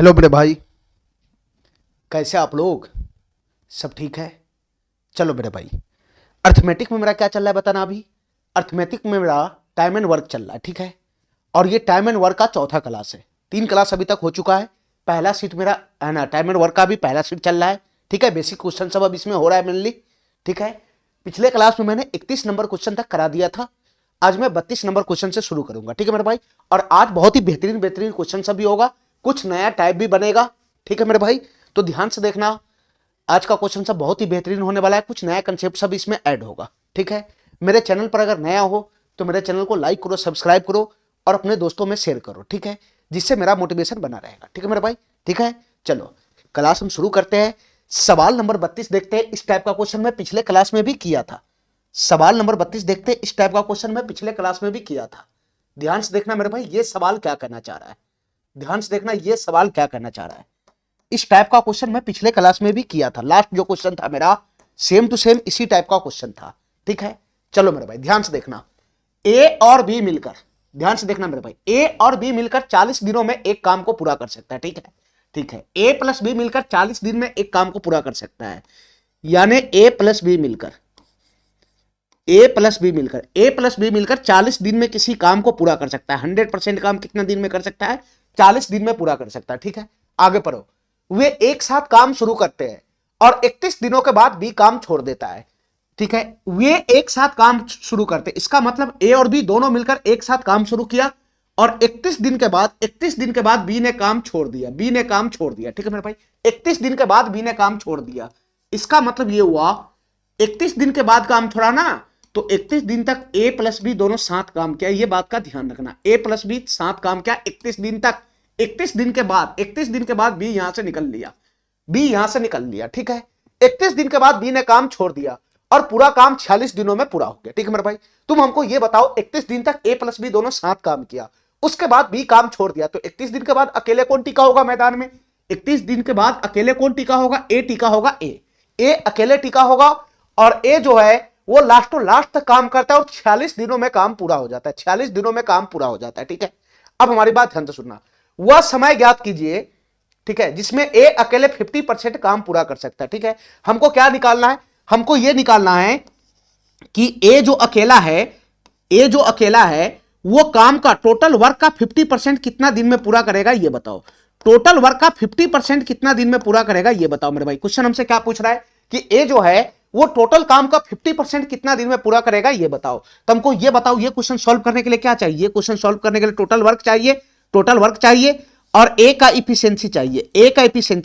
Hello मेरे भाई, कैसे आप लोग? सब ठीक है? चलो मेरे भाई, अर्थमेटिक में मेरा क्या चल रहा है बताना। अभी अर्थमेटिक में मेरा टाइम एंड वर्क चल रहा है, ठीक है। और ये टाइम एंड वर्क का चौथा क्लास है। 3 क्लास अभी तक हो चुका है। पहला सीट मेरा है ना, टाइम एंड वर्क का भी पहला सीट चल रहा है, ठीक है। बेसिक क्वेश्चन सब अब इसमें हो रहा है मेनली, ठीक है। पिछले क्लास में मैंने 31 नंबर क्वेश्चन तक करा दिया था। आज मैं 32 नंबर क्वेश्चन से शुरू करूंगा, ठीक है मेरे भाई। और आज बहुत ही बेहतरीन बेहतरीन क्वेश्चन सब भी होगा, कुछ नया टाइप भी बनेगा, ठीक है मेरे भाई। तो ध्यान से देखना, आज का क्वेश्चन सब बहुत ही बेहतरीन होने वाला है। कुछ नया कंसेप्ट सब इसमें ऐड होगा, ठीक है। मेरे चैनल पर अगर नया हो तो मेरे चैनल को लाइक करो, सब्सक्राइब करो और अपने दोस्तों में शेयर करो, ठीक है, जिससे मेरा मोटिवेशन बना रहेगा, ठीक है मेरे भाई। ठीक है, चलो क्लास हम शुरू करते हैं। सवाल नंबर 32 देखते हैं। इस टाइप का क्वेश्चन मैं पिछले क्लास में भी किया था। सवाल नंबर 32 देखते हैं। इस टाइप का क्वेश्चन मैं पिछले क्लास में भी किया था। ध्यान से देखना मेरे भाई, ये सवाल क्या करना चाह रहा है। ध्यान से देखना, ये सवाल क्या करना चाह रहा है। इस टाइप का क्वेश्चन मैं पिछले क्लास में भी किया था। लास्ट जो क्वेश्चन था मेरा सेम टू सेम इसी टाइप का क्वेश्चन था, ठीक है। चलो मेरे भाई ध्यान से देखना, ए और बी मिलकर, ध्यान से देखना मेरे भाई, ए और बी मिलकर 40 दिनों में एक काम को पूरा कर सकता है, ठीक है। ठीक है, ए प्लस बी मिलकर 40 दिन में एक काम को पूरा कर सकता है। यानी ए प्लस बी मिलकर 40 दिन में किसी काम को पूरा कर सकता है। 100% काम कितना दिन में कर सकता है? 40 दिन में पूरा कर सकता है, ठीक है। आगे पढ़ो। वे एक साथ काम शुरू करते हैं और 31 दिनों के बाद बी काम छोड़ देता है, ठीक है। वे एक साथ काम शुरू करते, इसका मतलब ए और बी दोनों मिलकर एक साथ काम शुरू किया और 31 दिन के बाद बी ने काम छोड़ दिया, ठीक है मेरे भाई। 31 दिन के बाद बी ने काम छोड़ दिया। इसका मतलब ये हुआ 31 दिन के बाद काम थोड़ा ना, तो 31 दिन तक ए प्लस बी दोनों साथ काम किया। ये बात का ध्यान रखना, ए प्लस बी साथ काम किया 31 दिन तक। 31 दिन के बाद बी यहां से निकल लिया, ठीक है। 31 दिन के बाद बी ने काम छोड़ दिया और पूरा काम 46 दिनों में पूरा हो गया, ठीक है मेरे भाई। तुम हमको ये बताओ, 31 दिन तक ए प्लस बी दोनों साथ काम किया, उसके बाद बी काम छोड़ दिया, तो 31 दिन के बाद अकेले कौन टिका होगा मैदान में? 31 दिन के बाद अकेले कौन टिका होगा? ए टिका होगा। ए अकेले टिका होगा और ए जो है वो लास्ट तक काम करता है और 46 दिनों में काम पूरा हो जाता है। 46 दिनों में काम पूरा हो जाता है, ठीक है। अब हमारी बात ध्यान से सुनना, वह समय ज्ञात कीजिए, ठीक है, जिसमें ए अकेले 50% काम पूरा कर सकता है, ठीक है। हमको क्या निकालना है? हमको यह निकालना है कि ए जो अकेला है वो काम का टोटल वर्क का 50% कितना दिन में पूरा करेगा, ये बताओ। टोटल वर्क का 50% कितना दिन में पूरा करेगा, ये बताओ मेरे भाई। क्वेश्चन हमसे क्या पूछ रहा है कि ए जो है वो टोटल काम का 50% कितना दिन में पूरा करेगा, ये बताओ। तुमको ये बताओ, ये क्वेश्चन सॉल्व करने के लिए क्या चाहिए? क्वेश्चन सॉल्व करने के लिए टोटल वर्क चाहिए और ए का इफिशिएंसी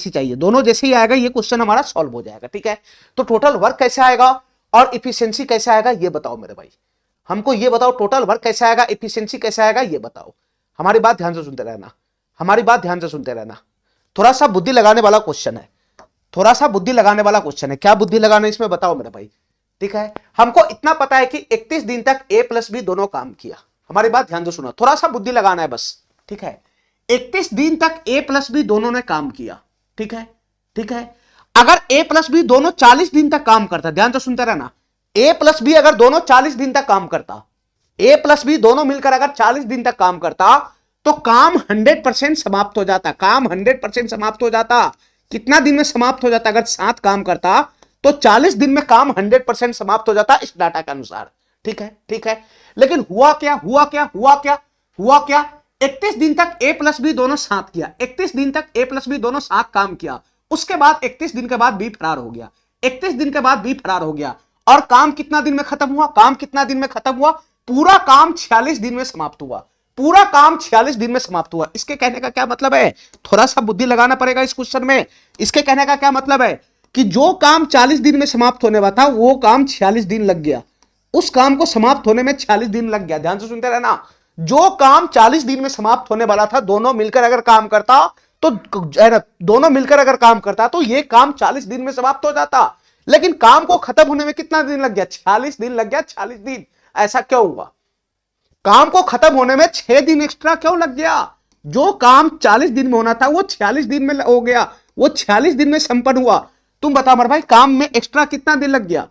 चाहिए। दोनों जैसे ही आएगा ये क्वेश्चन हमारा सॉल्व हो जाएगा, ठीक है। तो टोटल वर्क कैसे आएगा और इफिशिएंसी कैसे आएगा, ये बताओ मेरे भाई। हमको ये बताओ, टोटल वर्क कैसे आएगा, इफिशिएंसी कैसे आएगा, ये बताओ। हमारी बात ध्यान से सुनते रहना, थोड़ा सा बुद्धि लगाने वाला क्वेश्चन है, क्या बुद्धि लगाना इसमें बताओ मेरे भाई, ठीक है। हमको इतना पता है कि 31 दिन तक ए प्लस बी दोनों काम किया। हमारी बात ध्यान से सुनो, थोड़ा सा बुद्धि लगाना है बस, ठीक है। 31 दिन तक ए प्लस बी दोनों ने काम किया, ठीक है। अगर ए प्लस बी दोनों 40 दिन तक काम करता, ध्यान से सुनते रहना, ए प्लस बी अगर दोनों 40 दिन तक काम करता, ए प्लस बी दोनों मिलकर अगर 40 दिन तक काम करता तो काम 100% समाप्त हो जाता। कितना दिन में समाप्त हो जाता? अगर 7 काम करता तो 40 दिन में काम 100% समाप्त हो जाता इस डाटा के अनुसार, ठीक है। लेकिन हुआ क्या? 31 दिन तक ए प्लस बी दोनों साथ किया, 31 दिन तक ए प्लस बी दोनों साथ काम किया। उसके बाद 31 दिन के बाद बी फरार हो गया, और काम कितना दिन में खत्म हुआ? पूरा काम 46 दिन में समाप्त हुआ। इसके कहने का क्या मतलब है? थोड़ा सा बुद्धि लगाना पड़ेगा इस क्वेश्चन में। इसके कहने का क्या मतलब है कि जो काम 40 दिन में समाप्त होने वाला था वो काम 46 दिन लग गया, उस काम को समाप्त होने में 46 दिन लग गया। ध्यान से सुनते रहना, जो काम 40 दिन में समाप्त होने वाला था, दोनों मिलकर अगर काम करता तो ये काम 40 दिन में समाप्त हो जाता। लेकिन काम को खत्म होने में कितना दिन लग गया? 46 दिन लग गया, 46 दिन। ऐसा क्यों हुआ? काम को खत्म होने में 6 दिन एक्स्ट्रा क्यों लग गया? जो काम 40 दिन में होना था वो 46 दिन में हो गया, वो 46 दिन में संपन्न हुआ। तुम बता मेरे भाई, काम में एक्स्ट्रा कितना दिन लग गया?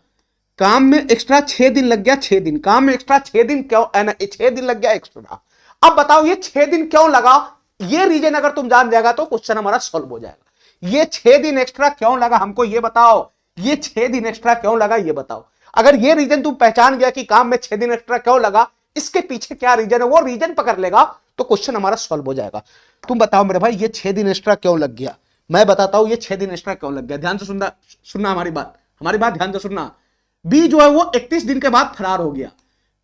काम में एक्स्ट्रा 6 दिन लग गया, 6 दिन। काम में एक्स्ट्रा 6 दिन क्यों? 6 दिन लग गया एक्स्ट्रा। अब बताओ ये 6 दिन क्यों लगा? ये रीजन अगर तुम जान जाएगा तो क्वेश्चन हमारा सॉल्व हो जाएगा। ये 6 दिन एक्स्ट्रा क्यों लगा हमको ये बताओ, ये 6 दिन एक्स्ट्रा क्यों लगा ये बताओ। अगर ये रीजन तुम पहचान गया कि काम में 6 दिन एक्स्ट्रा क्यों लगा, इसके पीछे क्या रीजन है, वो रीजन पकड़ लेगा तो क्वेश्चन हमारा सॉल्व हो जाएगा। तुम बताओ मेरे भाई ये 6 दिन एक्स्ट्रा क्यों लग गया, मैं बताता हूं ये 6 दिन एक्स्ट्रा क्यों लग गया। ध्यान से सुनना हमारी बात ध्यान से सुनना। बी जो है वो 31 दिन के बाद फरार हो गया,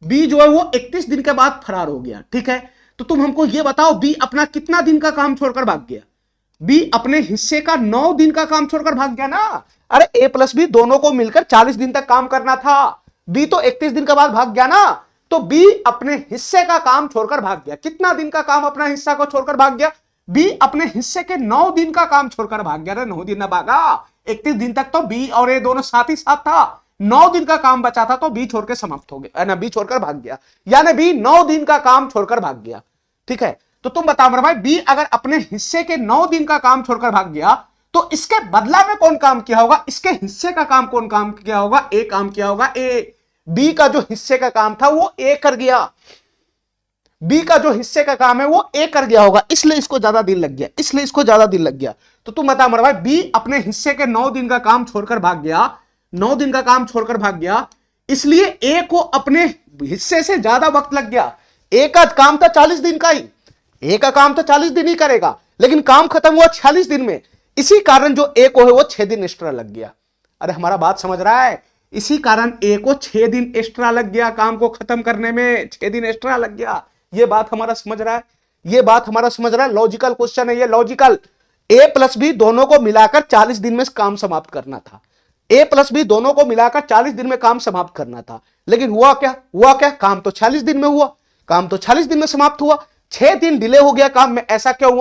बी जो है वो 31 दिन के बाद फरार हो गया, ठीक है। तो तुम हमको ये बताओ बी अपना कितना दिन का काम छोड़कर भाग गया। बी अपने हिस्से का 9 दिन का काम छोड़कर भाग गया ना। अरे ए प्लस बी दोनों को मिलकर 40 दिन तक काम करना था, बी तो 31 दिन के बाद भाग गया ना। तो बी अपने हिस्से का काम छोड़कर भाग गया। कितना दिन का काम अपना हिस्सा को छोड़कर भाग गया, बी अपने हिस्से के 9 दिन का काम छोड़कर भाग गया। 9 दिन ना भागा, 31 दिन तक तो बी और ए दोनों साथ ही साथ था, 9 दिन का काम बचा था तो बी छोड़ के समाप्त हो गया ना, बी छोड़कर भाग गया, यानी बी 9 दिन का काम छोड़कर भाग गया, ठीक है। तो तुम बताओ मेरे भाई बी अगर अपने हिस्से के 9 दिन का काम छोड़कर भाग गया तो इसके बदला में कौन काम किया होगा, इसके हिस्से का काम कौन काम किया होगा, ए काम किया होगा। ए बी का जो हिस्से का काम था वो ए कर गया, बी का जो हिस्से का काम है वो ए कर गया होगा, इसलिए इसको ज्यादा दिन लग गया, इसलिए इसको ज्यादा दिन लग गया। तो तुम बता मेरे भाई बी अपने हिस्से के 9 दिन का काम छोड़कर भाग गया, 9 दिन का काम छोड़कर भाग गया, इसलिए ए को अपने हिस्से से ज्यादा वक्त लग गया। ए का काम था 40 दिन का ही, ए का काम तो 40 दिन ही करेगा, लेकिन काम खत्म हुआ 46 दिन में, इसी कारण जो ए को है वो 6 दिन एक्स्ट्रा लग गया। अरे हमारा बात समझ रहा है, इसी कारण ए को 6 दिन एक्स्ट्रा लग गया, काम को खत्म करने में 6 दिन एक्स्ट्रा लग गया। ये बात हमारा समझ रहा है, ये बात हमारा समझ रहा है। लॉजिकल क्वेश्चन है ये, लॉजिकल। ए प्लस बी दोनों को मिलाकर 40 दिन में काम समाप्त करना था, ए प्लस बी दोनों को मिलाकर 40 दिन में काम समाप्त करना था, लेकिन हुआ क्या, काम तो 40 दिन में हुआ, काम तो 40 दिन में समाप्त हुआ, 6 दिन डिले हो गया काम में। ऐसा क्यों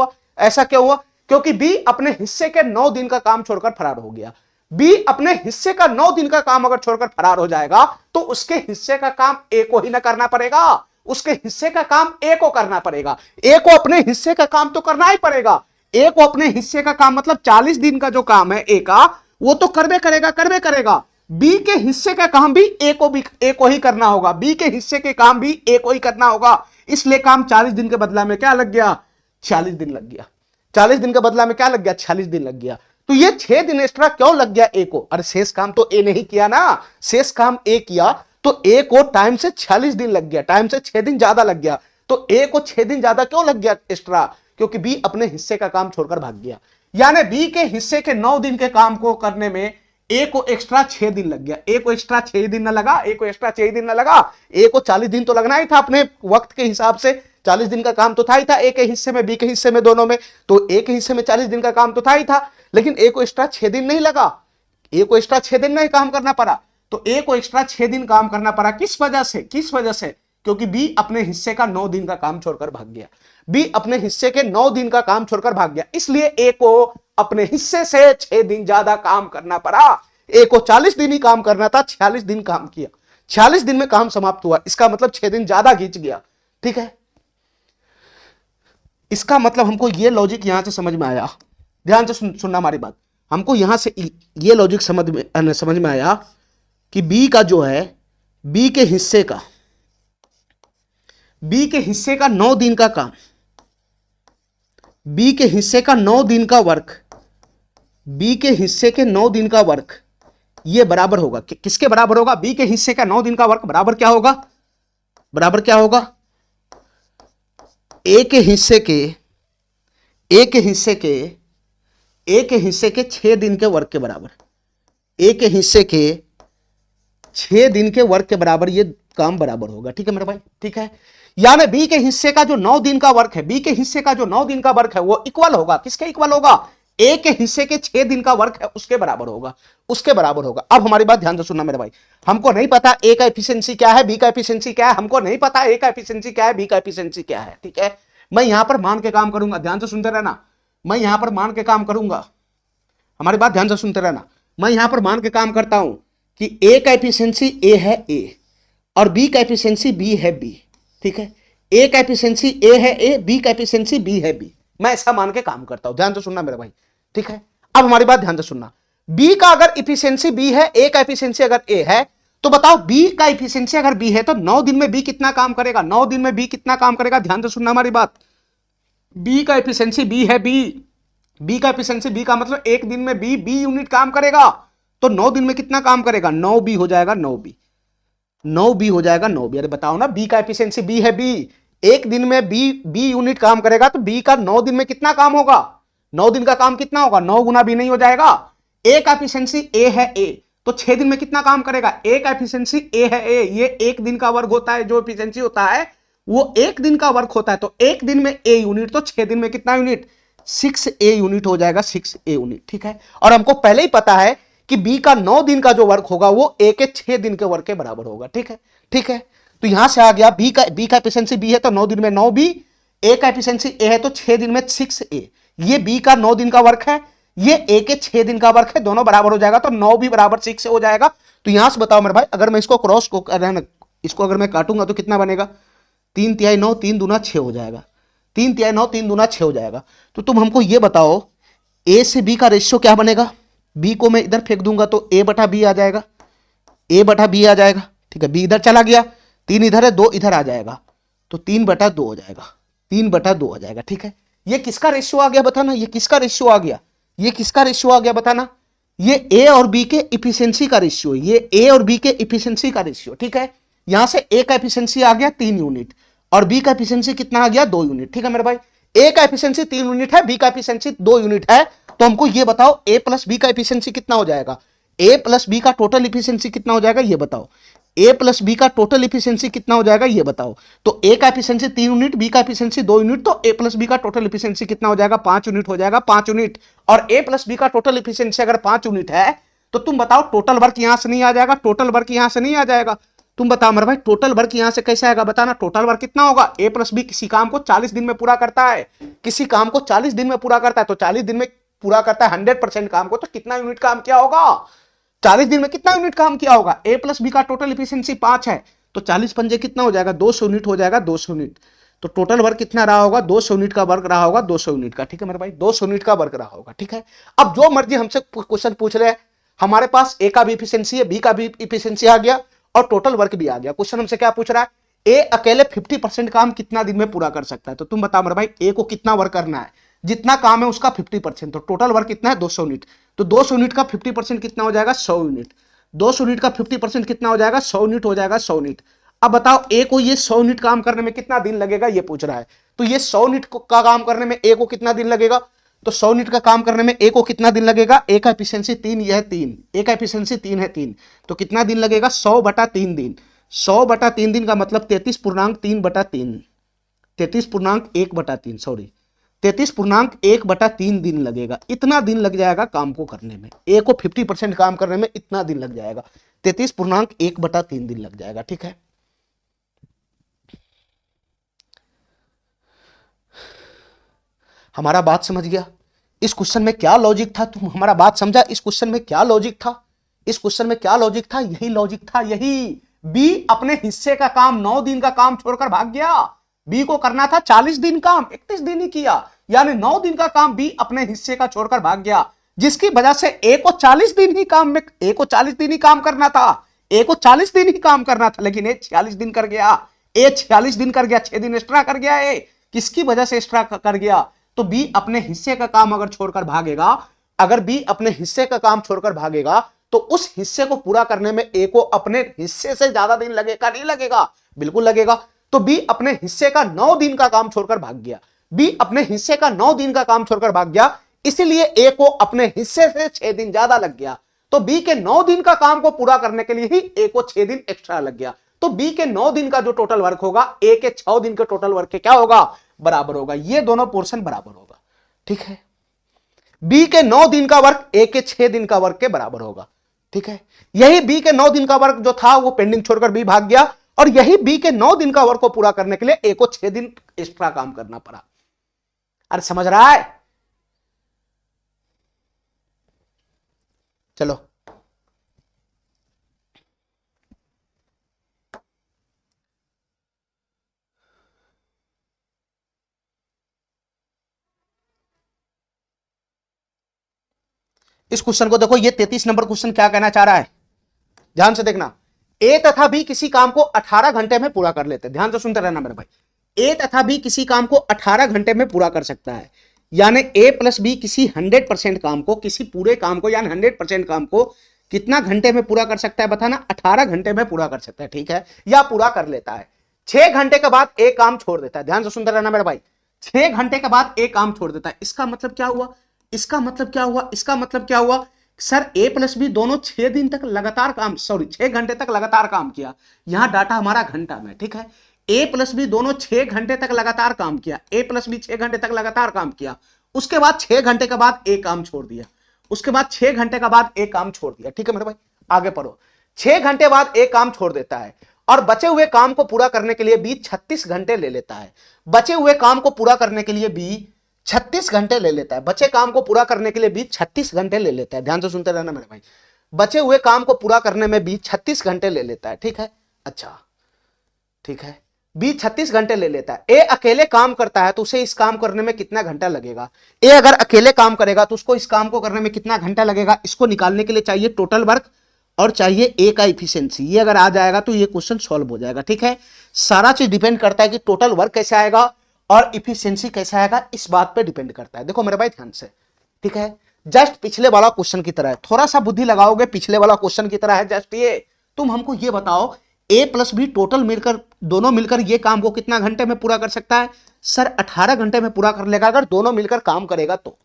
हुआ, क्योंकि बी अपने हिस्से के 9 दिन का काम छोड़कर फरार हो गया। बी अपने हिस्से का 9 दिन का काम अगर छोड़कर फरार हो जाएगा तो उसके हिस्से का काम ए को ही ना करना पड़ेगा, उसके हिस्से का काम ए को करना पड़ेगा। ए को अपने हिस्से का काम तो करना ही पड़ेगा, ए को अपने हिस्से का काम मतलब 40 दिन का जो काम है ए का वो तो करबे करेगा। बी के हिस्से का काम भी ए को ही करना होगा, बी के हिस्से के काम भी ए को ही करना होगा, इसलिए काम 40 दिन के बदला में क्या लग गया, 40 दिन लग गया। 40 दिन के बदला में क्या लग गया, 40 दिन लग गया। तो ये 6 दिन एक्स्ट्रा क्यों लग गया ए को, अरे शेष काम तो ए नहीं किया ना, शेष काम ए किया तो ए को टाइम से 46 दिन लग गया, टाइम से 6 दिन ज्यादा लग गया। तो ए को 6 दिन ज्यादा क्यों लग गया एक्स्ट्रा, क्योंकि बी अपने हिस्से का काम छोड़कर भाग गया, यानी बी के हिस्से के 9 दिन के काम को करने में ए को एक्स्ट्रा 6 दिन लग गया। ए को एक्स्ट्रा 6 दिन ना लगा, ए को एक्स्ट्रा 6 दिन ना लगा, ए को 40 दिन तो लगना ही था अपने वक्त के हिसाब से, 40 दिन का काम तो था ही था ए के हिस्से में, बी के हिस्से में, दोनों में। तो ए के हिस्से में 40 दिन का काम तो था ही था, लेकिन ए को एक्स्ट्रा 6 दिन नहीं लगा, ए को एक्स्ट्रा 6 दिन नहीं काम करना पड़ा। तो ए को एक्स्ट्रा 6 दिन काम करना पड़ा, किस वजह से, क्योंकि बी अपने हिस्से का 9 दिन का काम छोड़कर भाग गया, बी अपने हिस्से के 9 दिन का काम छोड़कर भाग गया, इसलिए ए को अपने हिस्से से 6 दिन ज्यादा काम करना पड़ा। ए को 40 दिन ही काम करना था, 46 दिन काम किया, 46 दिन में काम समाप्त हुआ, इसका मतलब 6 दिन ज्यादा खींच गया, ठीक है। इसका मतलब हमको ये लॉजिक यहां से समझ में आया, ध्यान से सुनना हमारी बात, हमको यहां से ये लॉजिक समझ में आया कि बी का जो है, बी के हिस्से का 9 दिन का काम, बी के हिस्से का 9 दिन का वर्क, बी के हिस्से के 9 दिन का वर्क ये बराबर होगा किसके बराबर होगा, बी के हिस्से का 9 दिन का वर्क बराबर क्या होगा, ए के हिस्से के 6 दिन के वर्क के बराबर, ए के हिस्से के 6 दिन के वर्क के बराबर ये काम बराबर होगा, ठीक है मेरे भाई, ठीक है। यानी बी के हिस्से का जो 9 दिन का वर्क है, बी के हिस्से का जो 9 दिन का वर्क है वो इक्वल होगा, किसके इक्वल होगा, ए के हिस्से के 6 दिन का वर्क है उसके बराबर होगा। अब हमारी बात ध्यान से सुनना मेरे भाई, हमको नहीं पता ए का एफिशिएंसी क्या है, बी का एफिशिएंसी क्या है, हमको नहीं पता ए का एफिशिएंसी क्या है, बी का एफिशिएंसी क्या है, ठीक है। मैं यहां पर मान के काम करूंगा, ध्यान से सुनते रहना, मैं यहां पर मान के काम करूंगा, हमारी बात ध्यान से सुनते रहना। मैं यहां पर मान के काम करता हूं कि ए का एफिशिएंसी ए है ए और बी का एफिशिएंसी बी है बी, ठीक है। ए का एफिशिएंसी ए है ए, बी का एफिशिएंसी बी है बी, मैं ऐसा मान के काम करता हूं, ध्यान से सुनना मेरे भाई, ठीक है। अब हमारी बात ध्यान से सुनना, बी का अगर एफिशिएंसी बी है, ए का एफिशिएंसी अगर ए है, तो बताओ बी का एफिशिएंसी अगर बी है तो 9 दिन में बी कितना काम करेगा, 9 दिन में बी कितना काम करेगा, ध्यान से सुनना हमारी बात, बी का एफिशिएंसी बी है बी का एफिशिएंसी बी का मतलब एक दिन में बी यूनिट काम करेगा, तो 9 दिन में कितना काम करेगा, 9 बी हो जाएगा, 9 बी हो जाएगा, 9 बी। अरे बताओ ना, बी का एफिशिएंसी बी है बी, एक दिन में बी यूनिट काम करेगा, तो बी का 9 दिन में कितना काम होगा, 9 दिन का काम कितना होगा, 9 गुना बी नहीं हो जाएगा। ए का एफिशिएंसी ए है ए, तो 6 दिन में कितना काम करेगा, ए का एफिशिएंसी ए है ए, ये एक दिन का वर्क होता है, जो एफिशिएंसी होता है वो एक दिन का वर्क होता है, तो एक दिन में ए यूनिट, तो 6 दिन में कितना यूनिट, 6 ए यूनिट हो जाएगा, 6 ए यूनिट, ठीक है। और हमको पहले ही पता है कि बी का 9 दिन का जो वर्क होगा वो ए के 6 दिन के वर्क के बराबर होगा, ठीक है, ठीक है। तो यहां से आ गया बी का एफिशिएंसी बी है तो 9 दिन में 9 बी, ए का एफिशिएंसी ए है तो 6 दिन में 6 ए, ये बी का 9 दिन का वर्क है, ये ए के 6 दिन का वर्क है, दोनों बराबर हो जाएगा, तो 9 भी बराबर 6 से हो जाएगा। तो यहां से बताओ मेरे भाई, अगर मैं इसको क्रॉस को इसको अगर मैं काटूंगा तो कितना बनेगा, 3 तिहाई 9, 3 दूना 6 हो जाएगा, 3 तिहाई 9, 3 दूना 6 हो जाएगा। तो तुम हमको ये बताओ ए से बी का रेशियो क्या बनेगा, बी को मैं इधर फेंक दूंगा तो ए बटा बी आ जाएगा, ए बटा बी आ जाएगा, ठीक है। बी इधर चला गया, 3 इधर है, 2 इधर आ जाएगा, तो 3 बटा 2 हो जाएगा, 3 बटा 2 हो जाएगा, ठीक है। ये किसका रेशियो आ गया बताना, ये किसका रेशियो आ गया, ये किसका रेशियो आ गया बताना, ये ए और बी के इफिशियंसी का रेशियो, ये ए और बी के इफिशियंसी का रेशियो, ठीक है। यहां से ए का एफिशिएंसी आ गया 3 यूनिट और बी का एफिशिएंसी कितना आ गया 2 यूनिट, ठीक है मेरे भाई। ए का एफिशिएंसी 3 यूनिट है, बी का एफिशिएंसी 2 यूनिट है, तो हमको ये बताओ ए प्लस बी का एफिशिएंसी कितना हो जाएगा, ए प्लस बी का टोटल एफिशिएंसी कितना हो जाएगा ये बताओ, ए प्लस बी का टोटल एफिशिएंसी कितना हो जाएगा ये बताओ। तो ए का एफिशिएंसी 3 यूनिट, बी का एफिशिएंसी 2 यूनिट, तो ए प्लस बी का टोटल एफिशिएंसी कितना हो जाएगा 5 यूनिट हो जाएगा, 5 यूनिट। और ए प्लस बी का टोटल एफिशिएंसी अगर 5 यूनिट है तो तुम बताओ टोटल वर्क यहां से नहीं आ जाएगा, टोटल वर्क यहां से नहीं आ जाएगा। तुम बताओ मेरे भाई टोटल वर्क यहां से कैसे आएगा बताना, टोटल वर्क कितना होगा, ए प्लस बी किसी काम को 40 दिन में पूरा करता है, किसी काम को 40 दिन में पूरा करता है, तो 40 दिन में पूरा करता है 100% काम को, तो कितना यूनिट काम किया होगा, 40 दिन में कितना यूनिट काम किया होगा। ए प्लस बी का टोटल एफिशिएंसी 5 है, तो 40 पंजे कितना हो जाएगा 200 यूनिट हो जाएगा, 200 यूनिट। तो टोटल वर्क कितना रहा होगा 200 यूनिट का वर्क रहा होगा, 200 यूनिट का, ठीक है मेरे भाई, 200 यूनिट का वर्क रहा होगा, ठीक है। अब जो मर्जी हमसे क्वेश्चन पूछ रहे हैं, हमारे पास ए का भी इफिशिएंसी है, बी का भी इफिशिएंसी आ गया और टोटल वर्क भी आ गया। क्वेश्चन हमसे क्या पूछ रहा है, ए अकेले 50% काम कितना दिन में पूरा कर सकता है, तो तुम बताओ मेरे भाई ए को कितना वर्क करना है, जितना काम है उसका 50%, तो टोटल वर्क कितना है 200 यूनिट, तो 200 यूनिट का 50% कितना हो जाएगा 100 यूनिट, 200 यूनिट का 50% कितना हो जाएगा 100 यूनिट हो जाएगा, 100 यूनिट। अब बताओ ए को ये 100 यूनिट काम करने में कितना दिन लगेगा ये पूछ रहा है, तो ये 100 यूनिट का काम करने में ए को कितना दिन लगेगा, तो 100 यूनिट का काम करने में ए को कितना दिन लगेगा, ए का एफिशिएंसी 3, यह है 3, ए का एफिशिएंसी 3 है 3, तो कितना दिन लगेगा 100 बटा 3 दिन, 100 बटा 3 दिन का मतलब 33.3 बटा 3, 33.1 बटा 3, सॉरी 33.1 बटा 3 दिन लगेगा, इतना दिन लग जाएगा काम को करने में, ए को 50% काम करने में इतना दिन लग जाएगा, 33.1 बटा 3 दिन लग जाएगा, ठीक है। हमारा बात समझ गया, इस क्वेश्चन में क्या लॉजिक था, तुम हमारा बात समझा, इस क्वेश्चन में क्या लॉजिक था, इस क्वेश्चन में क्या लॉजिक था, यही लॉजिक था, यही बी अपने हिस्से का काम 9 दिन का काम छोड़कर भाग गया, बी को करना था 40 दिन काम, 31 दिन ही किया, यानी 9 दिन का काम बी अपने हिस्से का छोड़कर भाग गया, जिसकी वजह से ए को 40 दिन ही काम में, ए को 40 दिन ही काम करना था, ए को 40 दिन ही काम करना था, लेकिन ए 46 दिन कर गया, ए 46 दिन कर गया, 6 दिन एक्स्ट्रा कर गया, ए किसकी वजह से एक्स्ट्रा कर गया, तो बी अपने हिस्से का काम अगर छोड़कर भागेगा, अगर बी अपने हिस्से का काम छोड़कर भागेगा तो उस हिस्से को पूरा करने में ए को अपने हिस्से से ज्यादा दिन लगेगा, नहीं लगेगा, बिल्कुल लगेगा। तो बी अपने हिस्से का 9 दिन का काम छोड़कर भाग गया, बी अपने हिस्से का 9 दिन का काम छोड़कर भाग गया, इसलिए ए को अपने हिस्से से 6 दिन ज्यादा लग गया, तो बी के 9 दिन का काम को पूरा करने के लिए ही ए को 6 दिन एक्स्ट्रा लग गया, तो बी के 9 दिन का जो टोटल वर्क होगा ए के 6 दिन के टोटल वर्क के क्या होगा, बराबर होगा, ये दोनों पोर्शन बराबर होगा, ठीक है। बी के 9 दिन का वर्क ए के 6 दिन का वर्क के बराबर होगा, ठीक है। यही बी के 9 दिन का वर्क जो था वो पेंडिंग छोड़कर बी भाग गया, और यही बी के 9 दिन का वर्क को पूरा करने के लिए ए को 6 दिन एक्स्ट्रा काम करना पड़ा। अरे समझ रहा है, चलो इस क्वेश्चन को देखो, ये 33 नंबर क्वेश्चन क्या कहना चाह रहा है, ध्यान से देखना। ए तथा बी किसी काम को 18 घंटे में पूरा कर लेते, ध्यान से सुनते रहना मेरे भाई। ए तथा बी किसी काम को 18 घंटे में पूरा कर सकता है, यानी ए प्लस बी किसी 100% काम को, किसी पूरे काम को यानी 100% काम को कितना घंटे में पूरा कर सकता है बताना? 18 घंटे में पूरा कर सकता है, ठीक है, या पूरा कर लेता है। 6 घंटे के बाद एक काम छोड़ देता है, ध्यान से सुनते रहना मेरे भाई। 6 घंटे के बाद एक काम छोड़ देता है, इसका मतलब क्या हुआ? इसका मतलब क्या हुआ? इसका मतलब क्या हुआ? सर ए प्लस बी दोनों 6 दिन तक लगातार काम, सॉरी 6 घंटे तक लगातार काम किया, यहां डाटा हमारा घंटा में, ठीक है। ए प्लस बी दोनों 6 घंटे तक लगातार काम किया, ए प्लस बी 6 घंटे तक लगातार काम किया, उसके बाद 6 घंटे के बाद एक काम छोड़ दिया, उसके बाद 6 घंटे के बाद एक काम छोड़ दिया, ठीक है मेरे भाई, आगे पढ़ो। 6 घंटे बाद एक काम छोड़ देता है और बचे हुए काम को पूरा करने के लिए बी 36 घंटे ले लेता है। बचे हुए काम को पूरा करने के लिए बी 36 घंटे ले लेता है, बचे काम को पूरा करने के लिए बी 36 घंटे ले लेता है, ध्यान से सुनते रहना मेरे भाई। बचे हुए काम को पूरा करने में बी 36 घंटे ले लेता है, ठीक है। अच्छा ठीक है, बी 36 घंटे ले लेता है। ए अकेले काम करता है तो उसे इस काम करने में कितना घंटा लगेगा? ए अगर अकेले काम करेगा तो उसको इस काम को करने में कितना घंटा लगेगा? इसको निकालने के लिए चाहिए टोटल वर्क और चाहिए ए का इफिशियंसी। ये अगर आ जाएगा तो ये क्वेश्चन सॉल्व हो जाएगा, ठीक है। सारा चीज डिपेंड करता है कि टोटल वर्क कैसे आएगा और इफिशियंसी कैसे आएगा, इस बात पे डिपेंड करता है। देखो मेरे भाई ध्यान से, ठीक है, जस्ट पिछले वाला क्वेश्चन की तरह है, थोड़ा सा बुद्धि लगाओगे, पिछले वाला क्वेश्चन की तरह है जस्ट ये। तुम हमको ये बताओ ए प्लस बी टोटल मिलकर, दोनों मिलकर ये काम को कितना घंटे में पूरा कर सकता है? सर 18 घंटे में पूरा कर लेगा अगर दोनों मिलकर काम करेगा तो,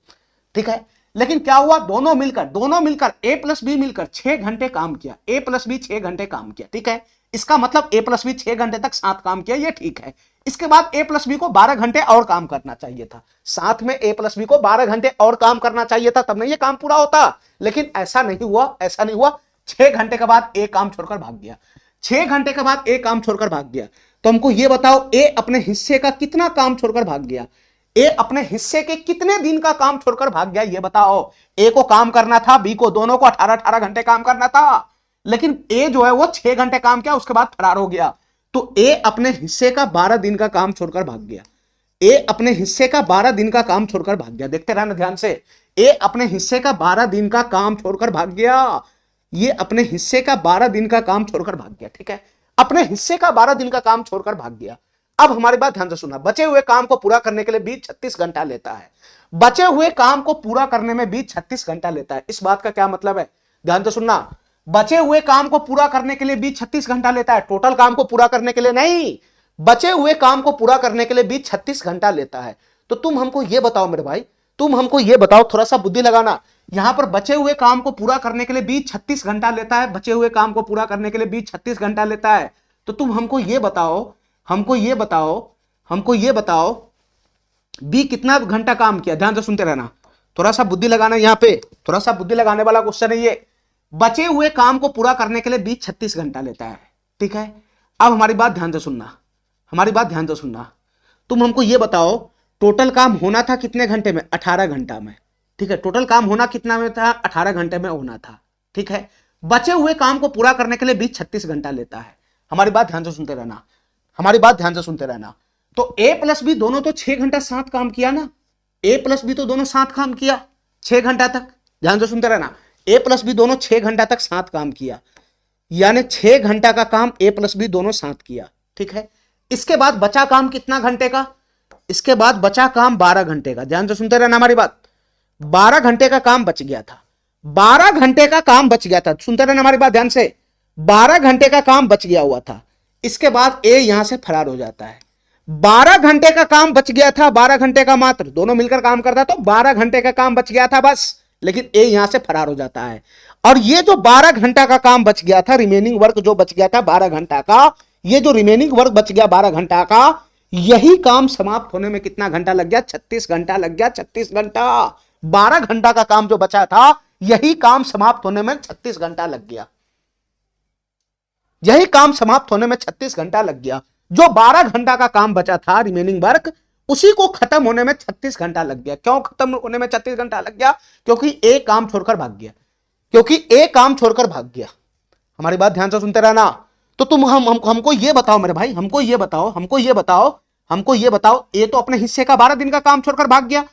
ठीक है। लेकिन क्या हुआ? दोनों मिलकर ए प्लस बी मिलकर 6 घंटे काम किया, ए प्लस बी 6 घंटे काम किया, ठीक है। इसका मतलब ए प्लस बी 6 घंटे तक साथ काम किया, ये ठीक है। इसके बाद ए प्लस बी को 12 घंटे और काम करना चाहिए था, साथ में ए प्लस बी को 12 घंटे और काम करना चाहिए था, तब नहीं ये काम पूरा होता। लेकिन ऐसा नहीं हुआ, ऐसा नहीं हुआ। 6 घंटे के बाद एक काम छोड़कर भाग गया, 6 घंटे के बाद एक काम छोड़कर भाग गया। तो हमको ये बताओ ए अपने हिस्से का कितना काम छोड़कर भाग गया? ए अपने हिस्से के कितने दिन का काम छोड़कर भाग गया, ये बताओ। ए को काम करना था, बी को, दोनों को 18-18 घंटे काम करना था, लेकिन ए जो है वो 6 घंटे काम किया, उसके बाद फरार हो गया। तो ए अपने हिस्से का 12 दिन का काम छोड़कर भाग गया, ए अपने हिस्से का 12 दिन का काम छोड़कर भाग गया। देखते रहना ध्यान से, ए अपने हिस्से का 12 दिन का काम छोड़कर भाग गया, ये अपने हिस्से का 12 दिन का काम छोड़कर भाग गया, ठीक है। अपने हिस्से का 12 दिन का काम छोड़कर भाग गया। अब हमारी बात ध्यान से सुनना, बचे हुए काम को पूरा करने के लिए बी 36 घंटा लेता है, बचे हुए काम को पूरा करने में बी 36 घंटा लेता है। इस बात का क्या मतलब है? ध्यान से सुनना, बचे हुए काम को पूरा करने के लिए बी 36 घंटा लेता है, टोटल काम को पूरा करने के लिए नहीं, बचे हुए काम को पूरा करने के लिए बी 36 घंटा लेता है। तो तुम हमको यह बताओ मेरे भाई, तुम हमको यह बताओ, थोड़ा सा बुद्धि लगाना, यहां पर बचे हुए काम को पूरा करने के लिए बी 36 घंटा लेता है, बचे हुए काम को पूरा करने के लिए बी 36 घंटा लेता है। तो तुम हमको ये बताओ, हमको ये बताओ बी कितना घंटा काम किया? ध्यान से सुनते रहना, थोड़ा सा बुद्धि लगाना, यहां पे थोड़ा सा बुद्धि लगाने वाला क्वेश्चन है ये। बचे हुए काम को पूरा करने के लिए बी 36 घंटा लेता है, ठीक है। अब हमारी बात ध्यान से सुनना, हमारी बात ध्यान से सुनना, तुम हमको ये बताओ टोटल काम होना था कितने घंटे में? 18 घंटा में, ठीक है। टोटल काम होना कितना में था? 18 घंटे में होना था, ठीक है। बचे हुए काम को पूरा करने के लिए बी 36 घंटा लेता है। हमारी बात ध्यान से सुनते रहना, हमारी बात ध्यान से सुनते रहना। तो ए प्लस बी दोनों तो 6 घंटा साथ काम किया ना, ए प्लस बी तो दोनों साथ काम किया 6 घंटा तक, ध्यान से सुनते रहना। ए प्लस बी दोनों 6 घंटा तक साथ काम किया, यानी 6 घंटा का काम ए प्लस बी दोनों साथ किया, ठीक है। इसके बाद बचा काम कितना घंटे का? इसके बाद बचा काम 12 घंटे का, ध्यान से सुनते रहना हमारी बात। 12 घंटे का काम बच गया था, 12 घंटे का काम बच गया था, सुनते रहना हमारी बात ध्यान से। 12 घंटे का काम बच गया हुआ था। इसके बाद ए यहां से फरार हो जाता है। 12 घंटे का काम बच गया था, 12 घंटे का मात्र, दोनों मिलकर काम करता तो 12 घंटे का काम बच गया था बस, लेकिन ए यहां से फरार हो जाता है। और ये जो 12 घंटा का काम बच गया था, रिमेनिंग वर्क जो बच गया था 12 घंटा का, ये जो रिमेनिंग वर्क बच गया 12 घंटा का, यही काम समाप्त होने में कितना घंटा लग गया? 36 घंटा लग गया, 36 घंटा। 12 घंटा का काम जो बचा था, यही काम समाप्त होने में 36 घंटा लग गया, यही काम समाप्त होने में 36 घंटा लग गया। जो 12 घंटा का काम बचा था रिमेनिंग वर्क, उसी को खत्म होने में 36 घंटा लग गया। क्यों खत्म होने में 36 घंटा लग गया? क्योंकि एक काम छोड़कर भाग गया, क्योंकि एक काम छोड़कर भाग गया। हमारी बात ध्यान से सुनते रहना। तो तुम हमको ये बताओ मेरे भाई, हमको ये बताओ, ये तो अपने हिस्से का 12 दिन का काम छोड़कर भाग गया,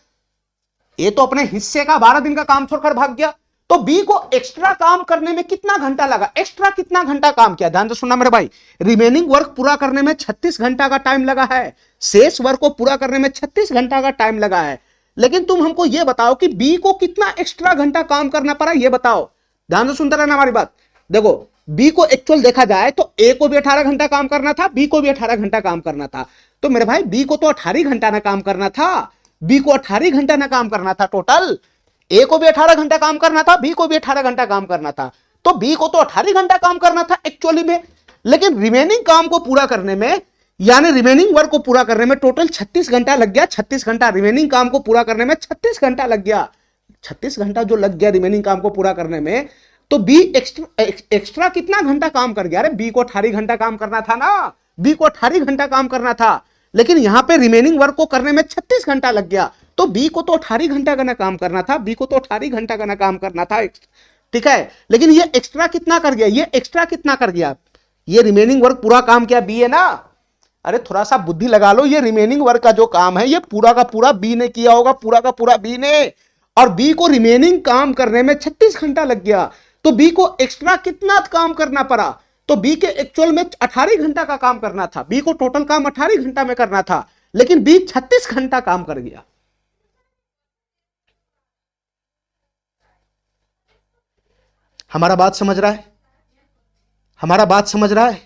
ये तो अपने हिस्से का 12 दिन का काम छोड़कर भाग गया, तो बी को एक्स्ट्रा काम करने में कितना घंटा लगा, एक्स्ट्रा कितना घंटा काम किया, ध्यान से सुनना मेरे भाई। रिमेनिंग वर्क पूरा करने में 36 घंटा का टाइम लगा है, शेष वर्क को पूरा करने में 36 घंटा का टाइम लगा है। लेकिन तुम हमको यह बताओ कि बी को कितना एक्स्ट्रा घंटा काम करना पड़ा, यह बताओ। ध्यान से सुनते रहना हमारी बात। देखो बी को एक्चुअल देखा जाए तो ए को भी 18 घंटा काम करना था, बी को भी 18 घंटा काम करना था। तो मेरे भाई बी को तो 18 घंटा ना काम करना था, बी को 18 घंटा ना काम करना था टोटल। ए को भी 18 घंटा काम करना था, बी को भी 18 घंटा काम करना था। तो बी को तो 18 घंटा काम करना था एक्चुअली में, लेकिन रिमेनिंग काम को पूरा करने में, यानी रिमेनिंग वर्क को पूरा करने में टोटल 36 घंटा लग गया। 36 घंटा रिमेनिंग काम को पूरा करने में 36 घंटा लग गया। 36 घंटा जो लग गया रिमेनिंग काम को पूरा करने में, तो बी एक्स्ट्रा कितना घंटा काम कर गया। अरे बी को 18 घंटा काम करना था ना, बी को 18 घंटा काम करना था, लेकिन यहां पे रिमेनिंग वर्क को करने में 36 घंटा लग गया। तो बी को तो 18 घंटा का ना काम करना था, बी को तो 18 घंटा का ना काम करना था, ठीक है। लेकिन ये एक्स्ट्रा कितना कर गया, ये एक्स्ट्रा कितना कर गया, ये रिमेनिंग वर्क पूरा काम किया बी है ना। अरे थोड़ा सा बुद्धि लगा लो, ये रिमेनिंग वर्क का जो काम है ये पूरा का पूरा बी ने किया होगा, पूरा का पूरा बी ने, और बी को रिमेनिंग काम करने में 36 घंटा लग गया। तो बी को एक्स्ट्रा कितना काम करना पड़ा, तो बी के एक्चुअल में 18 घंटा का काम करना था, बी को टोटल काम 18 घंटा में करना था, लेकिन बी 36 घंटा काम कर गया। हमारा बात समझ रहा है, हमारा बात समझ रहा है,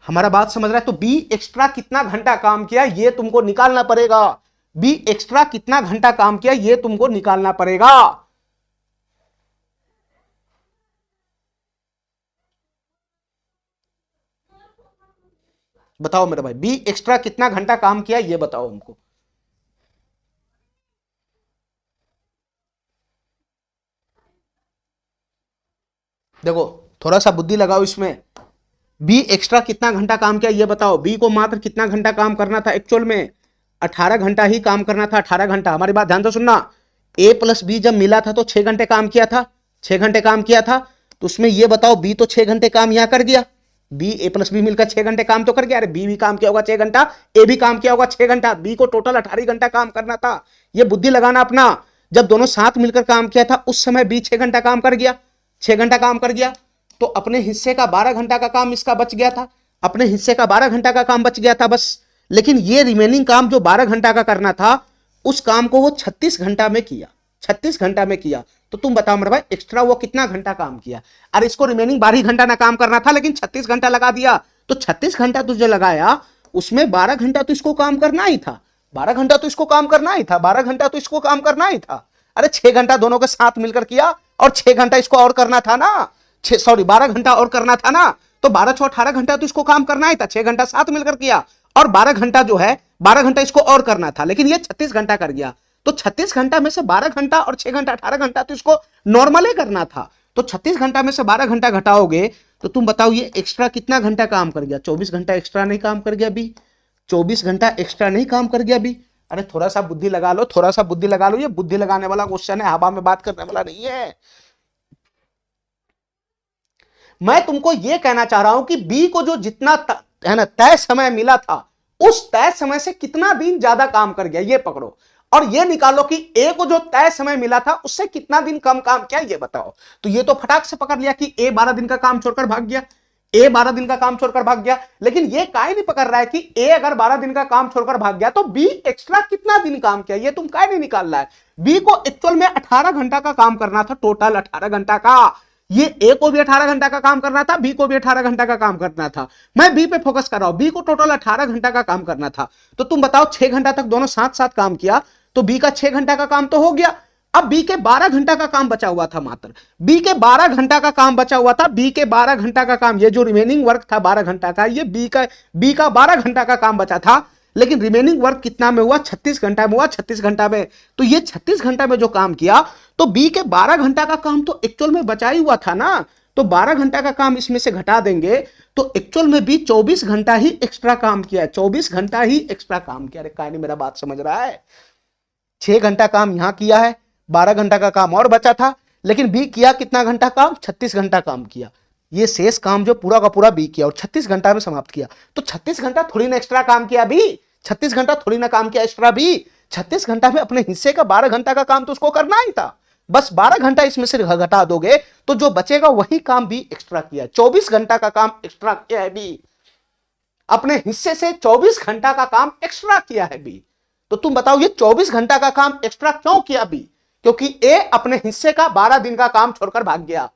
हमारा बात समझ रहा है। तो बी एक्स्ट्रा कितना घंटा काम किया ये तुमको निकालना पड़ेगा, बी एक्स्ट्रा कितना घंटा काम किया ये तुमको निकालना पड़ेगा। बताओ मेरे भाई, बी एक्स्ट्रा कितना घंटा काम किया ये बताओ हमको। देखो थोड़ा सा बुद्धि लगाओ इसमें, बी एक्स्ट्रा कितना घंटा काम किया ये बताओ। बी को मात्र कितना घंटा काम करना था एक्चुअल में, 18 घंटा ही काम करना था, 18 घंटा। हमारी बात ध्यान से सुनना, ए प्लस बी जब मिला था तो 6 घंटे काम किया था, 6 घंटे काम किया था। तो उसमें ये बताओ बी तो 6 घंटे काम यहां कर गया, बी ए प्लस बी मिलकर 6 घंटे काम तो कर गया। अरे बी भी काम किया होगा 6 घंटा, ए भी काम किया होगा 6 घंटा, बी को टोटल 18 घंटा काम करना था। ये बुद्धि लगाना अपना, जब दोनों साथ मिलकर काम किया था उस समय बी 6 घंटा काम कर गया, 6 घंटा काम कर गया। तो अपने हिस्से का 12 घंटा का काम इसका बच गया था, अपने हिस्से का 12 घंटा का काम बच गया था बस। लेकिन ये रिमेनिंग काम जो 12 घंटा का करना था उस काम को वो 36 घंटा में किया, 36 घंटा में किया। तो तुम बताओ मेरे भाई एक्स्ट्रा वो कितना घंटा काम किया। अरे इसको रिमेनिंग 12 घंटा ना काम करना था, लेकिन 36 घंटा लगा दिया। तो 36 घंटा तुझे लगाया, उसमें 12 घंटा तो इसको काम करना ही था, 12 घंटा तो इसको काम करना ही था, 12 घंटा तो इसको काम करना ही था। अरे 6 घंटा दोनों के साथ मिलकर किया और 6 घंटा इसको और करना था ना, 12 घंटा और करना था ना। तो 12 6 18 घंटा तो इसको काम करना ही था, 6 घंटा साथ मिलकर किया और 12 घंटा जो है 12 घंटा इसको और करना था, लेकिन ये 36 घंटा कर गया। तो 36 घंटा में से 12 घंटा और 6 घंटा 18 घंटा तो इसको नॉर्मली करना था। तो 36 घंटा में से 12 घंटा घटाओगे तो तुम बताओ ये एक्स्ट्रा कितना घंटा काम कर गया। 24 घंटा एक्स्ट्रा नहीं काम कर गया बी, 24 घंटा एक्स्ट्रा नहीं काम कर गया बी। अरे थोड़ा सा बुद्धि लगा लो, थोड़ा सा बुद्धि लगा लो, ये बुद्धि लगाने वाला क्वेश्चन है, हवा में बात करने वाला नहीं है। मैं तुमको यह कहना चाह रहा हूं कि बी को जो जितना है ना तय समय मिला था उस तय समय से कितना दिन ज्यादा काम कर गया ये पकड़ो, और ये निकालो कि ए को जो तय समय मिला था उससे कितना दिन कम काम किया ये बताओ। तो ये तो फटाक से पकड़ लिया कि ए 12 दिन का काम छोड़कर भाग गया, ए 12 दिन का काम छोड़कर भाग गया। लेकिन ये काहे नहीं पकड़ रहा है कि ए अगर 12 दिन का काम छोड़कर भाग गया तो बी एक्स्ट्रा कितना दिन काम किया, ये तुम काहे नहीं निकाल रहा है। बी को एक्चुअल में 18 घंटा का काम करना था, टोटल 18 घंटा का। ये ए को भी 18 घंटा का काम करना था, बी को भी 18 घंटा का काम करना था। मैं बी पे फोकस कर रहा हूं, बी को टोटल 18 घंटा का काम करना था। तो तुम बताओ 6 घंटा तक दोनों साथ साथ काम किया तो बी का 6 घंटा का काम तो हो गया। अब बी के 12 घंटा का काम बचा हुआ था, मात्र बी के 12 घंटा का काम बचा हुआ था। बी के 12 घंटा का काम, ये जो रिमेनिंग वर्क था 12 घंटा का, ये बी का 12 घंटा का काम बचा था। लेकिन रिमेनिंग वर्क कितना में हुआ, 36 घंटा में हुआ, 36 घंटा में। तो ये 36 घंटा में जो काम किया तो बी के 12 घंटा का काम तो एक्चुअल में बचा ही हुआ था ना। तो 12 घंटा का काम इसमें से घटा देंगे तो एक्चुअल में भी 24 घंटा ही एक्स्ट्रा काम किया है, 24 घंटा ही एक्स्ट्रा काम किया। अरे काहे मेरा बात समझ रहा है। 6 घंटा काम यहां किया है, 12 घंटा का काम और बचा था, लेकिन बी किया कितना घंटा काम, 36 घंटा काम किया। ये शेष काम जो पूरा का पूरा बी किया और 36 घंटा में समाप्त किया। तो 36 घंटा थोड़ी ना एक्स्ट्रा काम किया बी, 36 घंटा थोड़ी ना काम किया एक्स्ट्रा बी। 36 घंटा में अपने हिस्से का 12 घंटा का काम तो उसको करना ही था। बस 12 घंटा इसमें से घटा दोगे तो जो बचेगा वही काम बी एक्स्ट्रा किया। 24 घंटा का काम एक्स्ट्रा किया है बी, अपने हिस्से से 24 घंटा का काम एक्स्ट्रा किया है बी। तो तुम बताओ ये 24 घंटा का काम एक्स्ट्रा क्यों किया बी? क्योंकि ए अपने हिस्से का 12 दिन का काम छोड़कर भाग गया।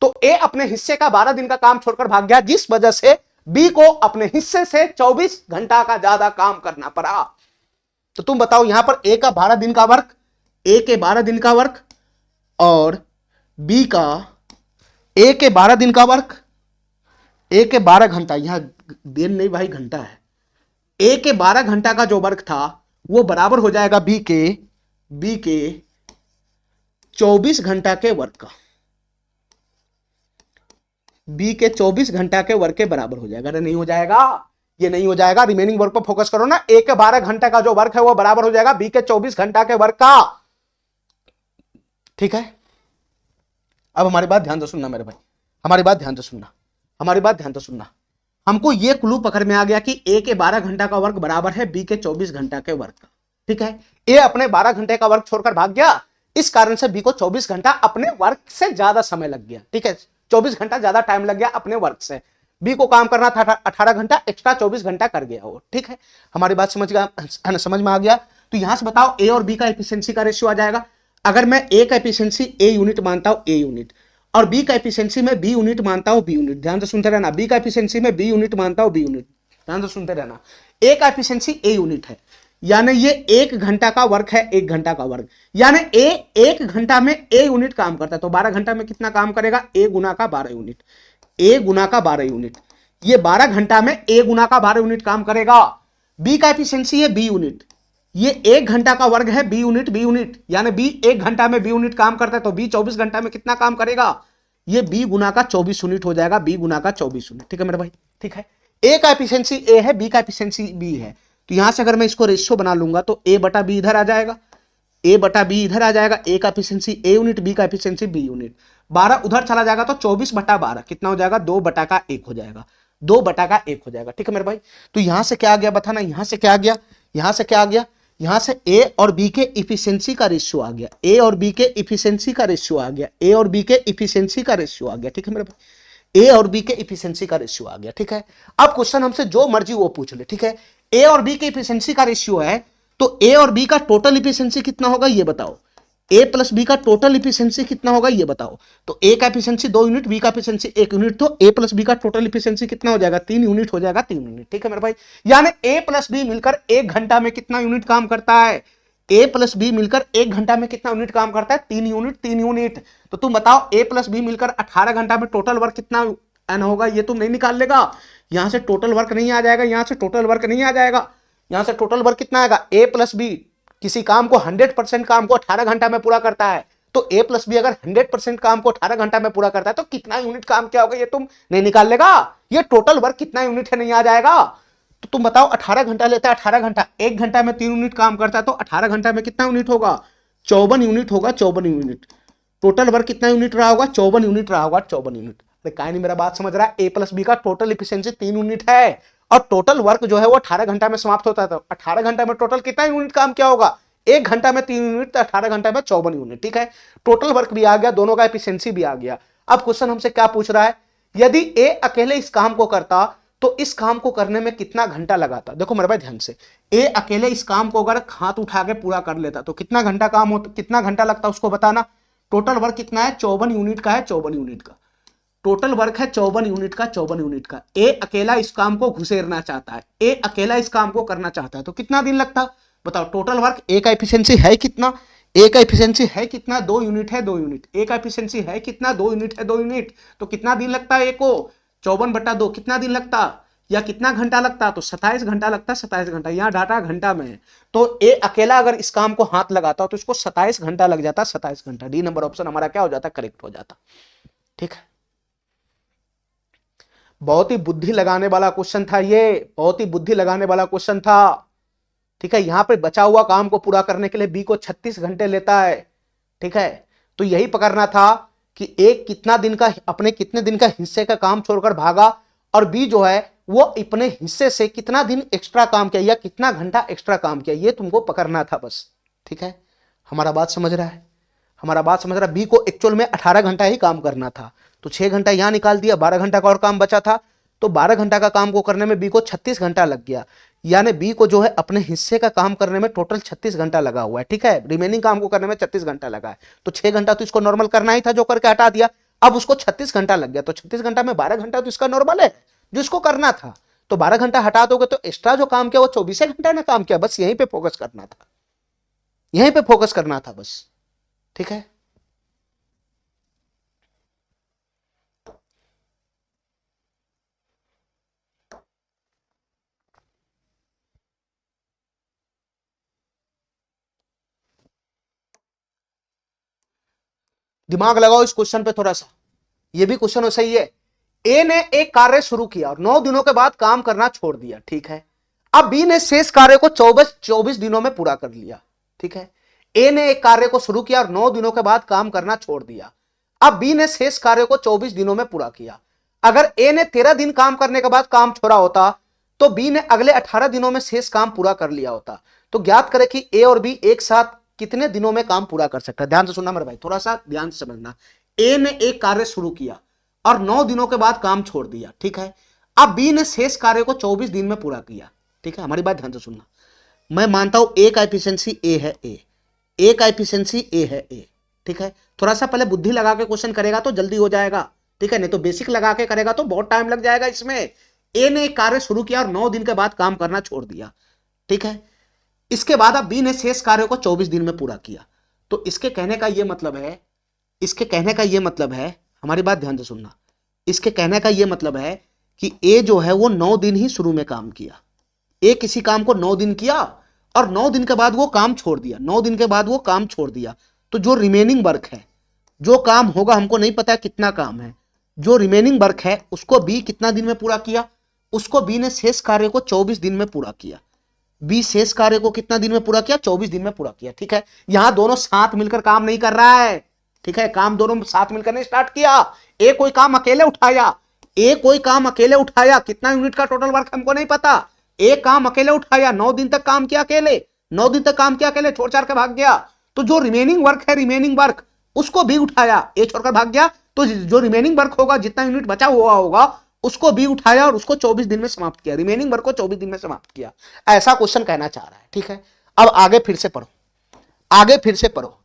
तो ए अपने हिस्से का 12 दिन का काम छोड़कर भाग गया, जिस वजह से बी को अपने हिस्से से 24 घंटा का ज्यादा काम करना पड़ा। तो तुम बताओ यहां पर ए का 12 दिन का वर्क, ए के 12 दिन का वर्क और बी का ए के 12 दिन का वर्क, ए के 12 घंटा, यहां दिन नहीं भाई घंटा है, ए के 12 घंटा का जो वर्क था वो बराबर हो जाएगा बी के 24 घंटा के वर्क का, बी के 24 घंटा के वर्क के बराबर हो जाएगा। नहीं हो जाएगा, ये नहीं हो जाएगा। रिमेनिंग वर्क पर फोकस करो ना। ए के 12 घंटा का जो वर्क है वो बराबर हो जाएगा बी के 24 घंटा के वर्क का, ठीक है। अब हमारी बात ध्यान से सुनना मेरे भाई, हमारी बात ध्यान से सुनना, हमारी बात ध्यान से सुनना। हमको ये क्लू पकड़ में आ गया कि ए के 12 घंटा का वर्क बराबर है बी के 24 घंटा के वर्क का, ठीक है। ए अपने 12 घंटे का वर्क छोड़कर भाग गया, इस कारण से बी को 24 घंटा अपने वर्क से ज्यादा समय लग गया, ठीक है। 24 घंटा ज्यादा टाइम लग गया अपने वर्क से। बी को काम करना था 18 घंटा, एक्स्ट्रा 24 घंटा कर गया वो, ठीक है। हमारी बात समझ में आ गया। तो यहां से बताओ ए और बी का एफिशिएंसी का रेशियो आ जाएगा। अगर मैं ए का एफिशिएंसी ए यूनिट मानता हूं ए यूनिट, और बी का एफिशिएंसी में बी यूनिट मानता हूं बी यूनिट, ध्यान से सुनते रहना। बी का एफिशिएंसी में बी यूनिट मानता हूं बी यूनिट, ध्यान से सुनते रहना। ए का एफिशिएंसी ए यूनिट है, यानी ये 1 घंटा का वर्क है, 1 घंटा का वर्क, यानी ए 1 घंटा में ए यूनिट काम करता है। तो 12 घंटा में कितना काम करेगा? ए गुना का 12 यूनिट, ए गुना का 12 यूनिट। ये 12 घंटा में ए गुना का 12 यूनिट काम करेगा। बी का एफिशिएंसी है बी यूनिट, ये 1 घंटा का वर्ग है बी यूनिट, यानी बी 1 घंटा में बी यूनिट काम करता है, तो बी 24 घंटा में कितना काम करेगा? ये बी गुना का 24 यूनिट हो जाएगा, बी गुना का 24 यूनिट, ठीक है मेरे भाई, ठीक है। ए का एफिशिएंसी ए है, बी का एफिशिएंसी बी है, तो यहां से अगर मैं इसको रेशियो बना लूंगा तो ए बटा बी इधर आ जाएगा, ए बटा बी इधर आ जाएगा। ए का एफिशिएंसी ए यूनिट, बी का एफिशिएंसी बी यूनिट। 12 उधर चला जाएगा तो 24 बटा 12 कितना हो जाएगा? 2 बटा का 1 हो जाएगा, 2 बटा का 1 हो जाएगा, ठीक है मेरे भाई। तो यहां से क्या आ गया बताना, यहां से क्या आ गया, यहां से क्या आ गया, यहां से ए और बी के इफिशिएंसी का रेशियो आ गया, ए और बी के इफिशिएंसी का रेशियो आ गया, ए और बी के इफिशिएंसी का रेशियो आ गया, ठीक है मेरे भाई। ए और बी के इफिशिएंसी का रेशियो आ गया, ठीक है। अब क्वेश्चन हमसे जो मर्जी वो पूछ ले, ठीक है। ए और बी के इफिशिएंसी का रेशियो है, तो ए और बी का टोटल इफिशिएंसी कितना होगा ये बताओ। ए प्लस बी का टोटल इफिशिएंसी कितना होगा ये बताओ। तो ए का इफिशिएंसी 2 यूनिट, बी का इफिशिएंसी 1 यूनिट, तो ए प्लस बी का टोटल इफिशिएंसी कितना हो जाएगा? 3 यूनिट हो जाएगा, 3 यूनिट, ठीक है मेरे भाई। यानी ए प्लस बी मिलकर 1 घंटा में कितना यूनिट काम करता है? ए प्लस बी मिलकर 1 घंटा में कितना यूनिट काम करता है? 3 यूनिट, 3 यूनिट। तो तुम बताओ ए प्लस बी मिलकर 18 घंटा में टोटल वर्क कितना एन होगा? ये तुम नहीं निकाल लेगा, यहां से टोटल वर्क नहीं आ जाएगा, यहां से टोटल वर्क नहीं आ जाएगा, यहां से टोटल वर्क कितना आएगा? ए प्लस बी किसी काम को 100% काम को 18 घंटा में पूरा करता है, तो ए प्लस बी अगर 100% काम को 18 घंटा में पूरा करता है तो कितना यूनिट काम क्या होगा? ये तुम नहीं निकाल लेगा, ये टोटल वर्क कितना यूनिट है नहीं आ जाएगा। तो तुम बताओ 18 घंटा लेता है, 18 घंटा, 1 घंटा में 3 यूनिट काम करता है, तो 18 घंटा में कितना यूनिट होगा? 54 यूनिट होगा, 54 यूनिट। टोटल वर्क कितना यूनिट रहा होगा? 54 यूनिट रहा होगा, 54 यूनिट। काहे नहीं मेरा बात समझ रहा है? ए प्लस बी का टोटल इफिशिएंसी 3 यूनिट है और टोटल वर्क जो है वो 18 घंटा में समाप्त होता है, तो 18 घंटा में टोटल कितना यूनिट काम क्या होगा? 1 घंटा में 3 यूनिट, तो 18 घंटा में 54 यूनिट, ठीक है। टोटल वर्क भी आ गया, दोनों का एफिशिएंसी भी आ गया। अब क्वेश्चन हमसे क्या पूछ रहा है? यदि ए अकेले इस काम को करता तो इस काम को करने में कितना घंटा लगाता? देखो मेरे भाई ध्यान से, ए अकेले इस काम को अगर हाथ उठा के पूरा कर लेता तो कितना घंटा काम होता, कितना घंटा लगता उसको बताना। टोटल वर्क कितना है? 54 यूनिट का है, 54 यूनिट का टोटल वर्क है, 54 यूनिट का, 54 यूनिट का। ए अकेला इस काम को घुसेरना चाहता है, ए अकेला इस काम को करना चाहता है, तो कितना दिन लगता? बताओ टोटल वर्क। ए का एफिशिएंसी है कितना? ए का एफिशिएंसी है कितना? 2 यूनिट है, 2 यूनिट। ए का एफिशिएंसी है कितना? 2 यूनिट है, 2 यूनिट। तो कितना दिन लगता है ए को? 54 बटा 2 कितना दिन लगता या कितना घंटा लगता? तो 27 घंटा लगता, 27 घंटा। यहाँ डाटा घंटा में है, तो ए अकेला अगर इस काम को हाथ लगाता तो इसको 27 घंटा लग जाता, 27 घंटा। डी नंबर ऑप्शन हमारा क्या हो जाता? करेक्ट हो जाता, ठीक है। बहुत ही बुद्धि लगाने वाला क्वेश्चन था ये, बहुत ही बुद्धि लगाने वाला क्वेश्चन था, ठीक है। यहां पे बचा हुआ काम को पूरा करने के लिए बी को 36 घंटे लेता है, ठीक है। तो यही पकड़ना था कि एक कितना दिन का, अपने कितने दिन का हिस्से का काम छोड़कर भागा, और बी जो है वो अपने हिस्से से कितना दिन एक्स्ट्रा काम किया या कितना घंटा एक्स्ट्रा काम किया, ये तुमको पकड़ना था बस, ठीक है। हमारा बात समझ रहा है? हमारा बात समझ रहा, बी को एक्चुअल में 18 घंटा ही काम करना था, तो 6 घंटा यहां निकाल दिया, 12 घंटा का और काम बचा था, तो 12 घंटा का काम को करने में बी को 36 घंटा लग गया, यानी बी को जो है अपने हिस्से का काम करने में टोटल 36 घंटा लगा हुआ है, ठीक है, रिमेनिंग काम को करने में 36 घंटा लगा है, तो 6 घंटा तो इसको नॉर्मल करना ही था जो करके हटा दिया, अब उसको 36 घंटा लग गया, तो 36 घंटा में 12 घंटा तो इसका नॉर्मल है जो इसको करना था, तो 12 घंटा हटा दोगे तो एक्स्ट्रा जो काम किया वो 24 घंटा ने काम किया, बस यहीं पे फोकस करना था, यहीं पे फोकस करना था बस, ठीक है। दिमाग लगाओ इस क्वेश्चन पे थोड़ा सा, ये भी क्वेश्चन सही है। ए ने एक कार्य शुरू किया और 9 दिनों के बाद काम करना छोड़ दिया, ठीक है। अब बी ने शेष कार्य को 24 दिनों में पूरा कर लिया, ठीक है। ए ने एक कार्य को शुरू किया और 9 दिनों के बाद काम करना छोड़ दिया, अब बी ने शेष कार्य को 24 दिनों में पूरा किया। अगर ए ने 13 दिन काम करने के बाद काम छोड़ा होता तो बी ने अगले 18 दिनों में शेष काम पूरा कर लिया होता। तो ज्ञात करें कि ए और बी एक साथ कितने दिनों में काम पूरा कर सकता है। ध्यान से सुनना मेरे भाई, थोड़ा सा ध्यान से समझना। ए ने एक कार्य शुरू किया और 9 दिनों के बाद काम छोड़ दिया, ठीक है। अब बी ने शेष कार्य को 24 दिन में पूरा किया, ठीक है। हमारी बात ध्यान से सुनना, मैं मानता हूं ए का एफिशिएंसी ए है, ए का एफिशिएंसी ए है, ए, ठीक है। थोड़ा सा पहले बुद्धि लगा के क्वेश्चन करेगा तो जल्दी हो जाएगा, ठीक है, नहीं तो बेसिक लगा के करेगा तो बहुत टाइम लग जाएगा इसमें। ए ने एक कार्य शुरू किया और 9 दिन के बाद काम करना छोड़ दिया, ठीक है। इसके बाद अब बी ने शेष कार्य को 24 दिन में पूरा किया। तो इसके कहने का यह मतलब है, इसके कहने का यह मतलब है, हमारी बात ध्यान से सुनना, इसके कहने का यह मतलब है कि ए जो है वो 9 दिन ही शुरू में काम किया। ए किसी काम को 9 दिन किया और 9 दिन के बाद वो काम छोड़ दिया, 9 दिन के बाद वो काम छोड़ दिया। तो जो रिमेनिंग वर्क है, जो काम होगा, हमको नहीं पता कितना काम है, जो रिमेनिंग वर्क है उसको बी कितना दिन में पूरा किया, उसको बी ने शेष कार्य को 24 दिन में पूरा किया। बी शेष कार्य को कितना दिन में पूरा किया, 24 दिन में पूरा किया, ठीक है। यहां दोनों साथ मिलकर काम नहीं कर रहा है, ठीक है, काम दोनों साथ मिलकर नहीं स्टार्ट किया। ए कोई काम अकेले उठाया, ए कोई काम अकेले उठाया, कितना यूनिट का टोटल वर्क हमको नहीं पता, ए काम अकेले उठाया, 9 दिन तक काम किया अकेले, 9 दिन तक काम किया अकेले, छोड़ छाड़ के भाग गया। तो जो रिमेनिंग वर्क है, रिमेनिंग वर्क उसको भी उठाया, ए छोड़कर भाग गया, तो जो रिमेनिंग वर्क होगा, जितना यूनिट बचा हुआ होगा उसको भी उठाया और उसको 24 दिन में समाप्त किया, रिमेनिंग वर्क को 24 दिन में समाप्त किया। ऐसा क्वेश्चन कहना चाह रहा है, ठीक है। अब आगे फिर से पढ़ो, आगे फिर से पढ़ो,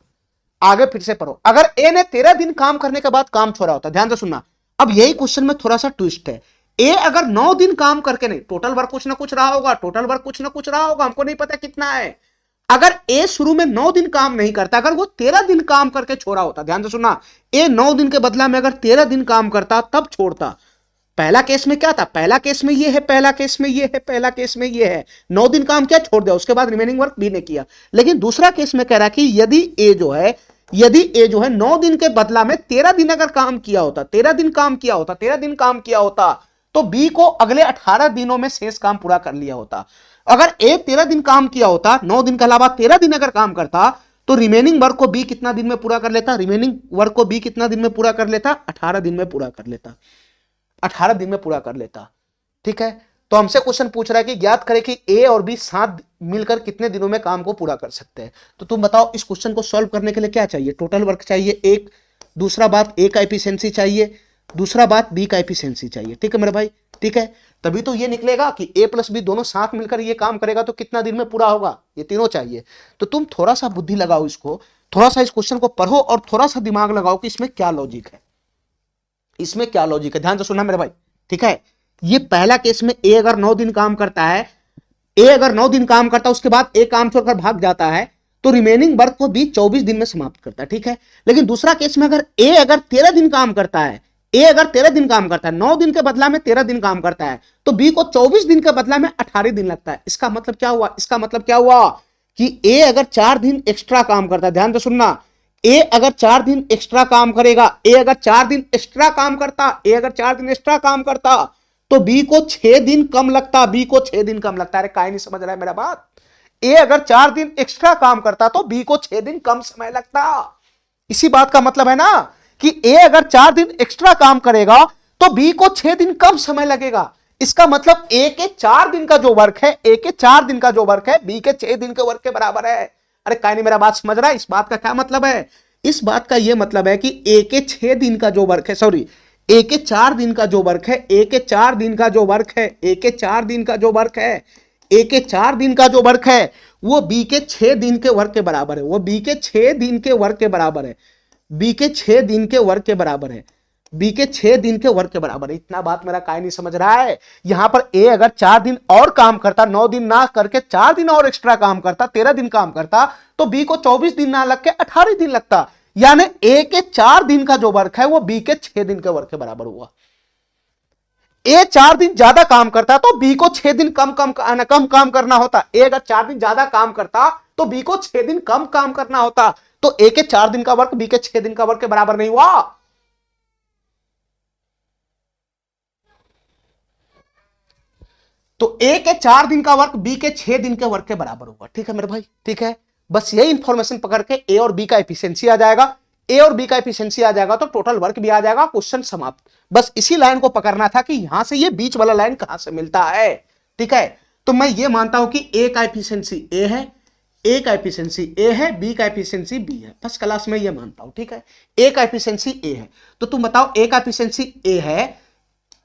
आगे फिर से पढ़ो। अगर ए ने 13 दिन काम करने के बाद काम छोड़ा होता, ध्यान से सुनना, अब यही क्वेश्चन में थोड़ा सा ट्विस्ट है। ए अगर 9 दिन काम करके, नहीं, टोटल वर्क कुछ ना कुछ रहा होगा, टोटल वर्क कुछ ना कुछ रहा होगा, हमको नहीं पता कितना है। अगर ए शुरू में 9 दिन काम नहीं करता, अगर वो 13 दिन काम करके छोड़ा होता, ध्यान से सुनना, ए 9 दिन के बदला में अगर 13 दिन काम करता तब छोड़ता। पहला केस में क्या था, पहला केस में ये है, पहला केस में ये है, पहला केस में ये है, 9 दिन काम किया छोड़ दिया, उसके बाद रिमेनिंग वर्क बी ने किया। लेकिन दूसरा केस में कह रहा है कि यदि ए जो है 9 दिन के बदला में 13 दिन अगर काम किया होता, 13 दिन काम किया होता, 13 दिन काम किया होता, तो बी को अगले 18 दिनों में शेष काम पूरा कर लिया होता। अगर ए 13 दिन काम किया होता, 9 दिन के अलावा 13 दिन अगर काम करता, तो रिमेनिंग वर्क को बी कितना दिन में पूरा कर लेता, रिमेनिंग वर्क को बी कितना दिन में पूरा कर लेता, 18 दिन में पूरा कर लेता, 18 दिन में पूरा कर लेता, ठीक है। तो हमसे क्वेश्चन पूछ रहा है कि ज्ञात करें कि ए और बी साथ मिलकर कितने दिनों में काम को पूरा कर सकते हैं। तो तुम बताओ इस क्वेश्चन को सॉल्व करने के लिए क्या चाहिए, टोटल वर्क चाहिए एक, दूसरा बात ए का एफिशिएंसी चाहिए, दूसरा बात बी का एफिशिएंसी चाहिए, ठीक है मेरे भाई, ठीक है। तभी तो ये निकलेगा कि ए प्लस बी दोनों साथ मिलकर ये काम करेगा तो कितना दिन में पूरा होगा, ये तीनों चाहिए। तो तुम थोड़ा सा बुद्धि लगाओ, इसको थोड़ा सा इस क्वेश्चन को पढ़ो और थोड़ा सा दिमाग लगाओ कि इसमें क्या लॉजिक है, इसमें क्या लॉजिक है। ध्यान से सुनना मेरे भाई, ठीक है। ये पहला केस में ए अगर 9 दिन काम करता है, ए अगर 9 दिन काम करता है, उसके बाद ए काम छोड़कर भाग जाता है, तो रिमेनिंग वर्क को बी 24 दिन में समाप्त करता है, ठीक है। लेकिन दूसरा केस में अगर ए अगर 13 दिन काम करता है, ए अगर 13 दिन काम करता है, 9 दिन के बदला में 13 दिन काम करता है, तो बी को 24 दिन के बदला में 18 दिन लगता है। इसका मतलब क्या हुआ, इसका मतलब क्या हुआ कि ए अगर 4 दिन एक्स्ट्रा काम करता है, ध्यान से सुनना, ए अगर 4 दिन एक्स्ट्रा काम करेगा, ए अगर 4 दिन एक्स्ट्रा काम करता, ए अगर 4 दिन एक्स्ट्रा काम करता, तो बी को 6 दिन कम लगता, बी को 6 दिन कम लगता। अरे काहे नहीं समझ रहा है मेरा बात। ए अगर 4 दिन एक्स्ट्रा काम करता तो बी को 6 दिन कम समय लगता। इसी बात का मतलब है ना कि ए अगर 4 दिन एक्स्ट्रा काम करेगा तो बी को 6 दिन कम समय लगेगा। इसका मतलब ए के 4 दिन का जो वर्क है, ए के 4 दिन का जो वर्क है, बी के 6 दिन के वर्क के बराबर है। अरे काहे नहीं मेरा बात समझ रहा है, इस बात का क्या मतलब है, इस बात का यह मतलब है कि ए के 6 दिन का जो वर्क है, सॉरी ए के 4 दिन का जो वर्क है, ए के 4 दिन का जो वर्क है, ए के 4 दिन का जो वर्क है, ए के 4 दिन का जो वर्क है वो बी के 6 दिन के वर्क के बराबर है। वो बी के 6 दिन के वर्क के बराबर है। बी के 6 दिन के वर्क के बराबर है। बी के 6 दिन के वर्क के बराबर है। इतना बात मेरा काय नहीं समझ रहा है। यहां पर ए अगर 4 दिन और काम करता, 9 दिन ना करके 4 दिन और एक्स्ट्रा काम करता, 13 दिन काम करता, तो बी को 24 दिन ना लग के 18 दिन लगता। यानी ए के 4 दिन का जो वर्क है वो बी के 6 दिन के वर्क के बराबर हुआ। ए 4 दिन ज्यादा काम करता तो बी को 6 दिन कम काम करना होता। ए अगर 4 दिन ज्यादा काम करता तो बी को 6 दिन कम काम करना होता। तो ए के 4 दिन का वर्क बी के 6 दिन का वर्क के बराबर नहीं हुआ। तो ए के 4 दिन का वर्क बी के 6 दिन के वर्क के बराबर होगा। ठीक है मेरे भाई, ठीक है। बस यही इंफॉर्मेशन पकड़ के ए और बी का एफिशिएंसी आ जाएगा। ए और बी का एफिशिएंसी आ जाएगा तो टोटल वर्क भी आ जाएगा, क्वेश्चन समाप्त। बस इसी लाइन को पकड़ना था कि यहां से ये बीच वाला लाइन कहां से मिलता है। ठीक है, तो मैं ये मानता हूं कि ए का एफिशिएंसी ए है, ए का एफिशिएंसी ए है, बी का एफिशिएंसी बी है। फर्स्ट क्लास में ये मानता हूं। ठीक है, ए का एफिशिएंसी ए है, तो तुम बताओ ए का एफिशिएंसी ए है,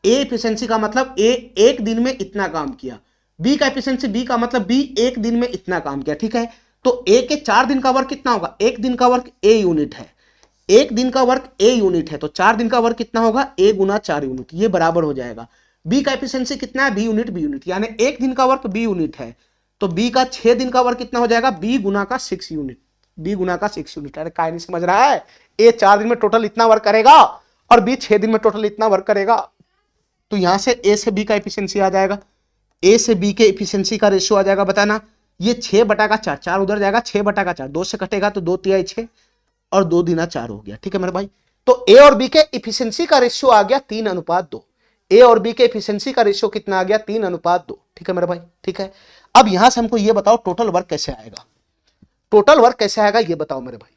ए एफिशिएंसी का मतलब ए एक दिन में इतना काम किया, बी का एफिशिएंसी बी का मतलब बी एक दिन में इतना काम किया। ठीक है, तो ए के 4 दिन का वर्क कितना होगा, एक दिन का वर्क ए यूनिट है, एक दिन का वर्क ए यूनिट है, तो 4 दिन का वर्क कितना होगा, ए गुना 4 यूनिट, ये बराबर हो जाएगा। बी का एफिशिएंसी कितना है, बी यूनिट बी यूनिट, यानी एक दिन का वर्क बी यूनिट है, तो बी का 6 दिन का वर्क कितना हो जाएगा, बी गुना का 6 यूनिट, बी गुना का 6 यूनिट। अरे काय नहीं समझ रहा है, ए 4 दिन में टोटल इतना वर्क करेगा और बी 6 दिन में टोटल इतना वर्क करेगा। तो यहां से ए से बी का एफिशिएंसी आ जाएगा, ए से बी के एफिशिएंसी का रेशियो आ जाएगा। बताना, ये 6 बटा का 4, 4 उधर जाएगा, 6 बटा का 4, 2 से कटेगा तो 2 तिहाई 6 और 2 दूना 4 हो गया। ठीक है मेरे भाई, तो ए और बी के एफिशिएंसी का रेशियो आ गया 3:2। ए और बी के एफिशिएंसी का रेशियो कितना आ गया, 3:2। ठीक है मेरे भाई, ठीक है। अब यहां से हमको ये बताओ टोटल वर्क कैसे आएगा, टोटल वर्क कैसे आएगा ये बताओ मेरे भाई,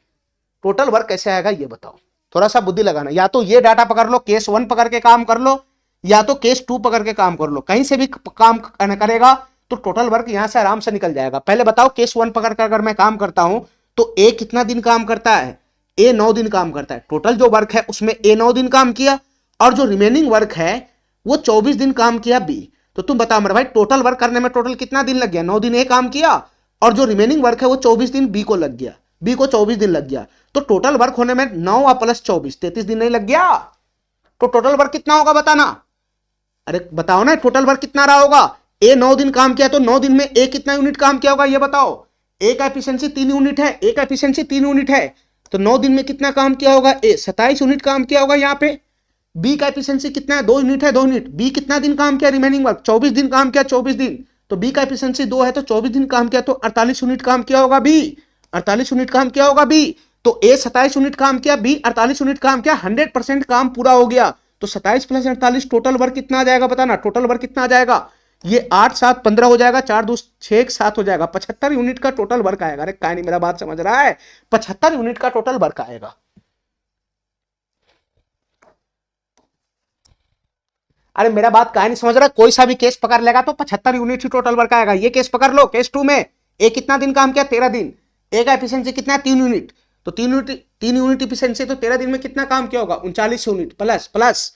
टोटल वर्क कैसे आएगा ये बताओ। थोड़ा सा बुद्धि लगाना, या तो ये डाटा पकड़ लो, केस 1 पकड़ के काम कर लो, या तो केस 2 पकड़ के काम कर लो, कहीं से भी काम करेगा तो टोटल वर्क यहां से आराम से निकल जाएगा। पहले बताओ, केस 1 पकड़ कर अगर मैं काम करता हूं तो ए कितना दिन काम करता है, ए 9 दिन काम करता है। टोटल जो वर्क है उसमें ए 9 दिन काम किया और जो रिमेनिंग वर्क है वो 24 दिन काम किया बी। तो तुम बताओ मेरे भाई, टोटल वर्क करने में टोटल कितना दिन लग गया, 9 दिन ए काम किया और जो रिमेनिंग वर्क है वो 24 दिन बी को लग गया, बी को 24 दिन लग गया। तो टोटल वर्क होने में 9 प्लस 24 33 दिन नहीं लग गया। तो टोटल वर्क कितना होगा बताना, अरे बताओ ना, टोटल वर्क कितना रहा होगा। ए 9 दिन काम किया तो 9 दिन में ए कितना यूनिट काम किया होगा ये बताओ। ए का एफिशिएंसी 3 यूनिट है, ए का एफिशिएंसी 3 यूनिट है, तो 9 दिन में कितना काम किया होगा, ए 27 यूनिट काम किया होगा यहाँ पे। बी का एफिशिएंसी कितना है, 2 यूनिट है, 2 यूनिट, बी कितना दिन काम किया, रिमेनिंग वर्क 24 दिन काम किया, 24 दिन, तो बी का एफिशिएंसी 2 है तो 24 दिन काम किया तो 48 यूनिट काम किया होगा बी, 48 यूनिट काम किया होगा बी। तो ए 27 यूनिट काम किया, बी 48 यूनिट काम किया, 100% काम पूरा हो गया। तो 27 प्लस 48 टोटल वर्क कितना आ जाएगा बताना, टोटल वर्क कितना आ जाएगा, ये 8 7 15 हो जाएगा, 4 2 6 7 हो जाएगा, 75 यूनिट का टोटल वर्क आएगा। अरे काय नहीं मेरा बात समझ रहा है, 75 यूनिट का टोटल वर्क आएगा। अरे मेरा बात काय नहीं समझ रहा, कोई सा भी केस पकड़ लेगा तो 75 यूनिट ही टोटल वर्क आएगा। ये केस पकड़ लो, केस 2 में ए कितना दिन काम किया, 13 दिन, ए का एफिशिएंसी कितना है, 3 यूनिट, तो 3 यूनिट एफिशिएंसी, तो 13 दिन में कितना काम किया होगा, 39 यूनिट प्लस प्लस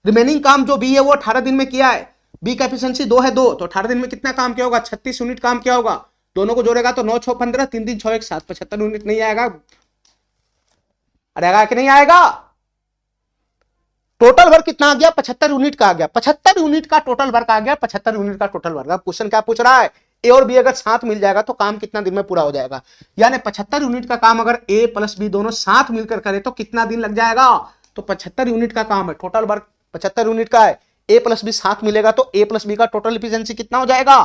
रिमेनिंग काम जो बी है वो 18 दिन में किया है। बी का एफिशिएंसी 2 है, 2, तो 18 दिन में कितना काम किया होगा, 36 यूनिट काम किया होगा। दोनों को जोड़ेगा तो 9 6 15, 3 3 6 1 7, 75 यूनिट नहीं आएगा। अरे आएगा कि नहीं आएगा, टोटल वर्क कितना आ गया, 75 यूनिट का आ गया, 75 यूनिट का टोटल वर्क आ गया, 75 यूनिट का टोटल वर्क। अब क्वेश्चन क्या पूछ रहा है, ए और बी अगर साथ मिल जाएगा तो काम कितना दिन में पूरा हो जाएगा, यानी 75 यूनिट का काम अगर ए प्लस बी दोनों साथ मिलकर करे तो कितना दिन लग जाएगा। तो 75 यूनिट का काम है, टोटल वर्क 75 यूनिट का है, ए प्लस बी साथ मिलेगा तो ए प्लस बी का टोटल इफिशिएंसी कितना हो जाएगा,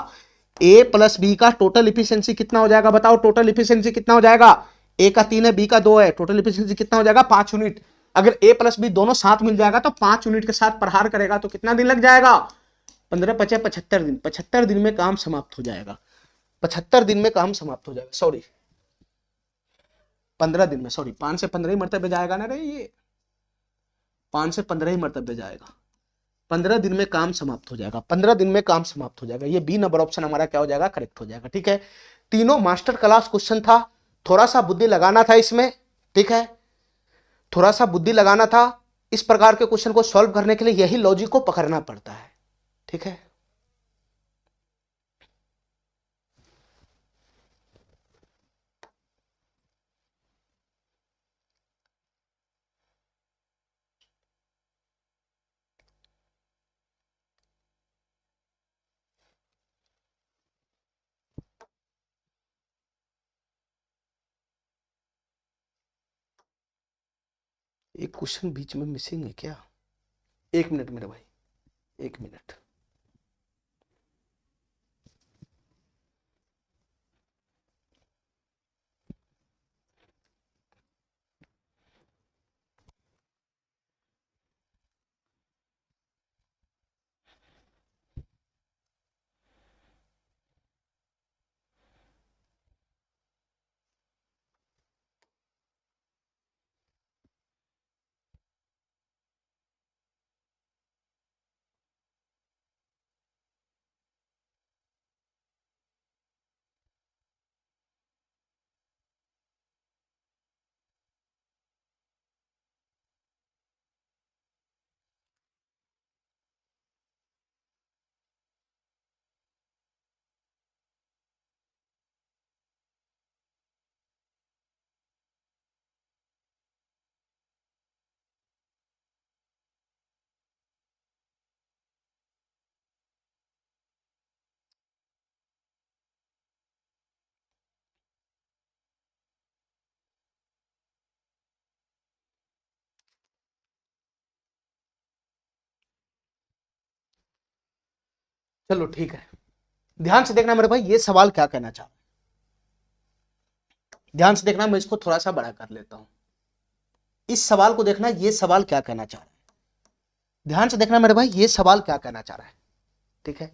ए प्लस बी का टोटल इफिशिएंसी कितना हो जाएगा बताओ, टोटल इफिशिएंसी कितना हो जाएगा, ए का 3 है, बी का 2 है, टोटल इफिशिएंसी कितना हो जाएगा, 5 यूनिट। अगर ए प्लस बी दोनों साथ मिल जाएगा तो 5 यूनिट के साथ प्रहार करेगा तो कितना दिन लग जाएगा, 15 5 75 दिन, 75 दिन में काम समाप्त हो जाएगा, 75 दिन में काम समाप्त हो जाएगा, सॉरी 15 दिन में, सॉरी 5 से 15 ही मरतबे जाएगा ना रे, ये 5 से 15 ही मरतबे जाएगा, 15 दिन में काम समाप्त हो जाएगा, 15 दिन में काम समाप्त हो जाएगा। ये बी नंबर ऑप्शन हमारा क्या हो जाएगा, करेक्ट हो जाएगा। ठीक है, तीनों मास्टर क्लास क्वेश्चन था, थोड़ा सा बुद्धि लगाना था इसमें। ठीक है, थोड़ा सा बुद्धि लगाना था। इस प्रकार के क्वेश्चन को सॉल्व करने के लिए यही लॉजिक को पकड़ना पड़ता है, ठीक है। एक क्वेश्चन बीच में मिसिंग है क्या? 1 मिनट मेरे भाई, 1 मिनट। चलो ठीक है, ध्यान से देखना मेरे भाई, ये सवाल क्या कहना चाह रहा है। ध्यान से देखना, मैं इसको थोड़ा सा बड़ा कर लेता हूं। इस सवाल को देखना, ये सवाल क्या कहना चाह रहा है। ध्यान से देखना मेरे भाई, ये सवाल क्या कहना चाह रहा है, ठीक है।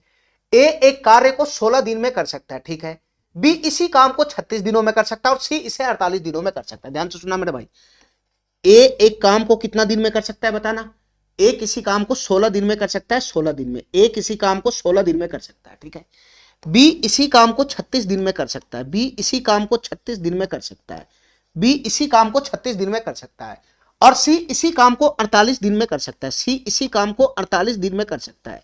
ए एक कार्य को 16 दिन में कर सकता है, ठीक है। बी इसी काम को 36 दिनों में कर सकता है और सी इसे 48 दिनों में कर सकता है। ध्यान से सुनना मेरे भाई, ए एक काम को कितना दिन में कर सकता है बताना। ए किसी काम को 16 दिन में कर सकता है, 16 दिन में। ए किसी काम को 16 दिन में कर सकता है, ठीक है। बी इसी काम को 36 दिन में कर सकता है। बी इसी काम को 36 दिन में कर सकता है। बी इसी काम को 36 दिन में कर सकता है और सी इसी काम को 48 दिन में कर सकता है। सी इसी काम को 48 दिन में कर सकता है।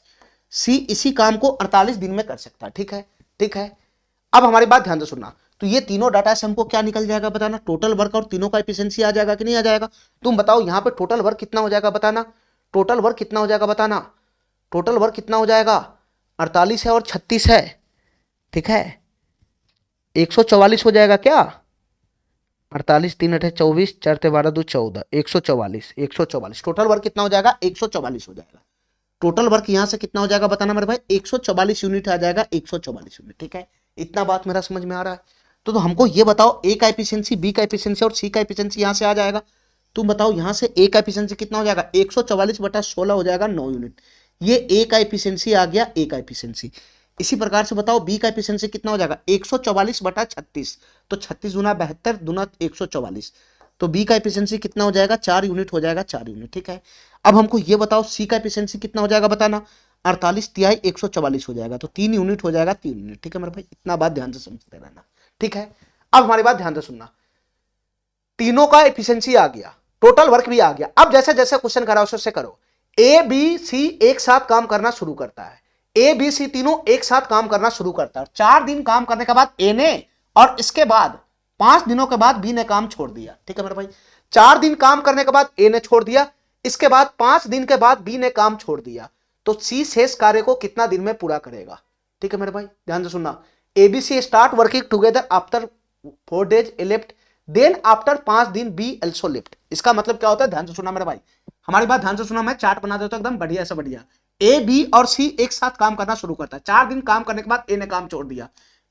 सी इसी काम को 48 दिन में कर सकता है, ठीक है, ठीक है। अब हमारी बात ध्यान से सुनना, तो ये तीनों डाटा से हमको क्या निकल जाएगा बताना, टोटल वर्क और तीनों का एफिशिएंसी आ जाएगा कि नहीं आ जाएगा। तुम बताओ यहाँ पे टोटल वर्क कितना हो जाएगा बताना, टोटल वर्क कितना हो जाएगा बताना, टोटल वर्क कितना हो जाएगा। 48 है और 36 है, ठीक है। 144 हो जाएगा क्या। 48 3 8 24 4 12 2 14, 144, 144 टोटल वर्क कितना हो जाएगा, 144 हो जाएगा। टोटल वर्क यहां से कितना हो जाएगा बताना मेरे भाई, 144 यूनिट आ जाएगा, 144 यूनिट, ठीक है। इतना बात मेरा समझ में आ रहा है। तो हमको ये बताओ, ए का एफिशिएंसी, बी का एफिशिएंसी और सी का एफिशिएंसी यहां से आ जाएगा। तुम बताओ यहां से ए का एफिशिएंसी कितना हो जाएगा, 144/16 हो जाएगा, 9 यूनिट। ये ए का एफिशिएंसी आ गया, ए का एफिशिएंसी। इसी प्रकार से बताओ बी का एफिशिएंसी कितना हो जाएगा, 144/36, तो 36 दूना 72 दूना 144, तो बी का एफिशिएंसी कितना हो जाएगा, 4 यूनिट हो जाएगा, 4 यूनिट, ठीक है। अब हमको ये बताओ सी का एफिशिएंसी कितना हो जाएगा बताना, 48 तिहाई 144 हो जाएगा, तो 3 यूनिट हो जाएगा, 3 यूनिट, ठीक है मेरे भाई। इतना बात ध्यान से समझते रहना, ठीक है। अब हमारी बात ध्यान से सुनना, तीनों का एफिशिएंसी आ गया, टोटल वर्क भी आ गया। अब जैसे जैसे क्वेश्चन करा उससे करो। ए बी सी एक साथ काम करना शुरू करता है, ए बी सी तीनों एक साथ काम करना शुरू करता है। 4 दिन काम करने के बाद ए ने, और इसके बाद 5 दिनों के बाद बी ने काम छोड़ दिया, ठीक है मेरे भाई। 4 दिन काम करने के बाद ए ने छोड़ दिया, इसके बाद 5 दिन के बाद बी ने काम छोड़ दिया, तो सी शेष कार्य को कितना दिन में पूरा करेगा, ठीक है मेरे भाई। ध्यान से सुनना, ABC start working together after 4 days left, then after 5 दिन बी ऑल्सो लेफ्ट। इसका मतलब क्या होता है, ध्यान से सुनना मेरे भाई, हमारी बात ध्यान से सुना, मैं चार्ट बना देता हूं एकदम बढ़िया से बढ़िया। ए बी और सी एक साथ काम करना शुरू करता है, 4 दिन काम करने के बाद ए ने काम छोड़ दिया।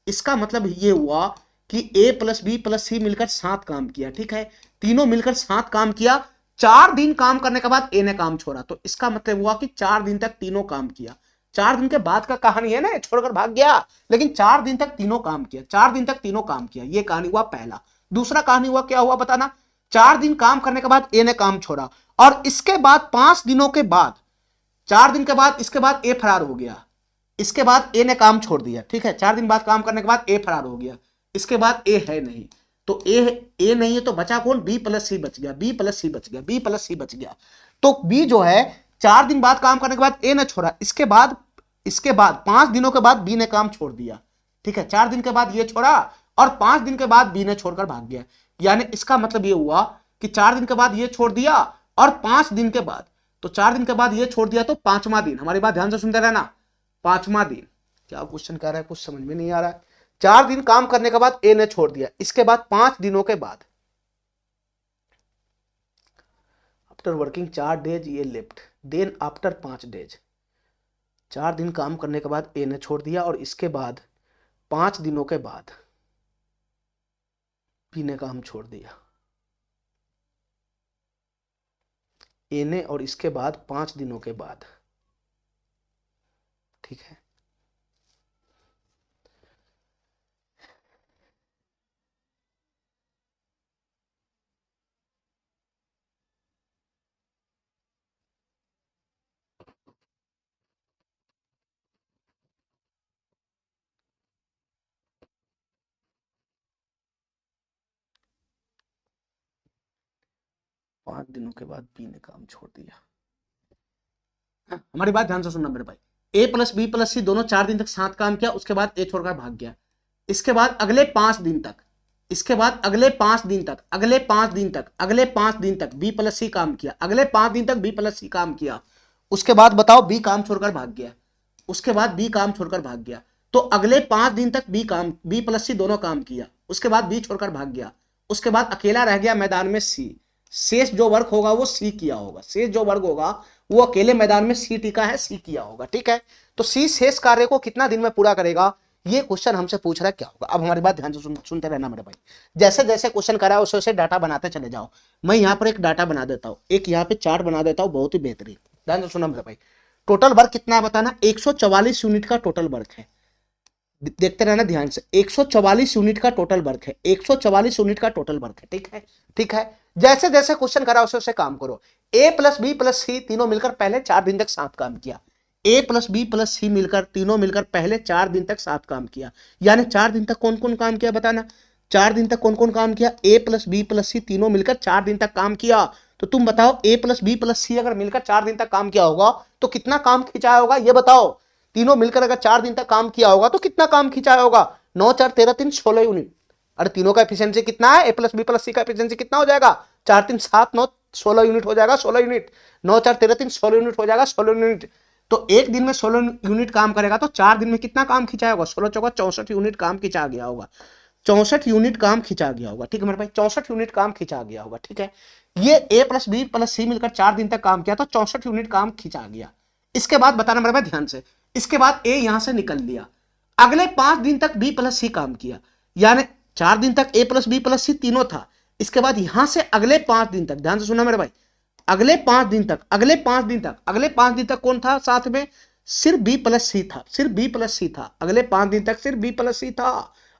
इसका मतलब ये हुआ कि ए प्लस बी प्लस सी मिलकर 7 काम किया, ठीक है। तीनों मिलकर 7 काम किया, 4 दिन काम करने के बाद ए ने काम छोड़ा, तो इसका मतलब हुआ कि 4 दिन तक तीनों काम किया। 4 दिन के बाद का कहानी है ना, छोड़कर भाग गया, लेकिन 4 दिन तक तीनों काम किया, 4 दिन तक तीनों काम किया, ये कहानी हुआ पहला। दूसरा कहानी हुआ क्या हुआ बताना, 4 दिन काम करने के बाद ए ने काम छोड़ा और इसके बाद 5 दिनों के बाद, 4 दिन के बाद इसके बाद ए फरार हो गया, इसके बाद ए ने काम छोड़ दिया, ठीक है। 4 दिन बाद काम करने के बाद ए फरार हो गया, इसके बाद ए है नहीं, तो ए नहीं है तो बचा कौन, बी प्लस सी बच गया, बी प्लस सी बच गया, बी प्लस सी बच गया। तो बी जो है 4 दिन बाद काम करने के बाद ए ने छोड़ा, इसके बाद 5 दिनों के बाद बी ने काम छोड़ दिया, ठीक है। 4 दिन के बाद ये छोड़ा और 5 दिन के बाद बी ने छोड़कर भाग गया। यानी इसका मतलब ये हुआ कि 4 दिन के बाद ये छोड़ दिया और 5 दिन के बाद, तो 4 दिन के बाद ये छोड़ दिया तो 5वां दिन, हमारी बात ध्यान से सुनते रहना, 5वां दिन। क्या क्वेश्चन कह रहा है, कुछ समझ में नहीं आ रहा है। 4 दिन काम करने के बाद ए ने छोड़ दिया, इसके बाद 5 दिनों के बाद, आफ्टर वर्किंग 4 डेज ये लेफ्ट, देन आफ्टर 5 डेज। 4 दिन काम करने के बाद ए ने छोड़ दिया और इसके बाद 5 दिनों के बाद बी ने काम छोड़ दिया, ए ने, और इसके बाद 5 दिनों के बाद, ठीक है। पांच दिनों के बाद बी ने काम छोड़ दिया। हमारी बात ध्यान से सुनना मेरे भाई, ए प्लस बी प्लस सी दोनों 4 दिन तक साथ काम किया, उसके बाद ए छोड़कर भाग गया। इसके बाद अगले 5 दिन तक, इसके बाद अगले 5 दिन तक, अगले 5 दिन तक, अगले 5 दिन तक बी प्लस सी काम किया, अगले 5 दिन तक बी प्लस सी काम किया। उसके बाद बताओ बी काम छोड़कर भाग गया, उसके बाद बी काम छोड़कर भाग गया। तो अगले 5 दिन तक बी प्लस सी दोनों काम किया, उसके बाद बी छोड़कर भाग गया। उसके बाद अकेला रह गया मैदान में सी, शेष जो वर्क होगा वो सी किया होगा, शेष जो वर्क होगा वो अकेले मैदान में सी टिका है, सी किया होगा, ठीक है। तो सी शेष कार्य को कितना दिन में पूरा करेगा, ये क्वेश्चन हमसे पूछ रहा है क्या होगा। अब हमारी बात ध्यान से सुनते रहना मेरे भाई, जैसे जैसे क्वेश्चन करा है वैसे वैसे डाटा बनाते चले जाओ। मैं यहाँ पर एक डाटा बना देता हूँ, एक यहाँ पे चार्ट बना देता हूँ, बहुत ही बेहतरीन। ध्यान से सुना मेरे भाई, टोटल वर्क कितना है बताना, 144 यूनिट का टोटल वर्क है। देखते रहना ध्यान से, 144 यूनिट का टोटल वर्क है, 144 यूनिट का टोटल वर्क है, ठीक है, ठीक है। जैसे जैसे क्वेश्चन करा वैसे वैसे काम करो। ए प्लस बी प्लस सी तीनों मिलकर पहले 4 दिन तक साथ काम किया, ए प्लस बी प्लस सी मिलकर तीनों मिलकर पहले 4 दिन तक साथ काम किया। यानी 4 दिन तक कौन कौन काम किया बताना, 4 दिन तक कौन कौन काम किया, ए प्लस बी प्लस सी तीनों मिलकर 4 दिन तक काम किया। तो तुम बताओ ए प्लस बी प्लस सी अगर मिलकर 4 दिन तक काम किया होगा तो कितना काम खिंचाया होगा, ये बताओ। तीनों मिलकर अगर 4 दिन तक काम किया होगा तो कितना काम खिंचाया होगा, 9 4 13 3 16 यूनिट। अरे तीनों का एफिशिएंसी कितना है, ए प्लस बी प्लस सी का एफिशिएंसी कितना हो जाएगा, 4 3 7 9 16 यूनिट हो जाएगा, 16 यूनिट, 9 4 13 3 16 यूनिट हो जाएगा, 16 यूनिट। तो एक दिन में 16 यूनिट काम करेगा तो 4 दिन में कितना काम खिंचाया होगा, 16 चौका 64 यूनिट काम खिंचा गया होगा, 64 यूनिट काम खिंचा गया होगा, ठीक है मेरे भाई, 64 यूनिट काम खिंचा गया होगा, ठीक है। ये ए प्लस बी प्लस सी मिलकर 4 दिन तक काम किया तो 64 यूनिट काम खिंचा गया। इसके बाद बताना मेरे भाई ध्यान से, इसके बाद ए यहां से निकल लिया, अगले 5 दिन तक बी प्लस सी काम किया, यानी 4 दिन तक ए प्लस बी प्लस सी तीनों था। इसके बाद यहां से अगले 5 दिन तक, ध्यान से सुना मेरे भाई, अगले 5 दिन तक, अगले 5 दिन तक, अगले 5 दिन तक कौन था साथ में, सिर्फ बी प्लस सी था, सिर्फ बी प्लस सी था। अगले 5 दिन तक सिर्फ बी प्लस सी था,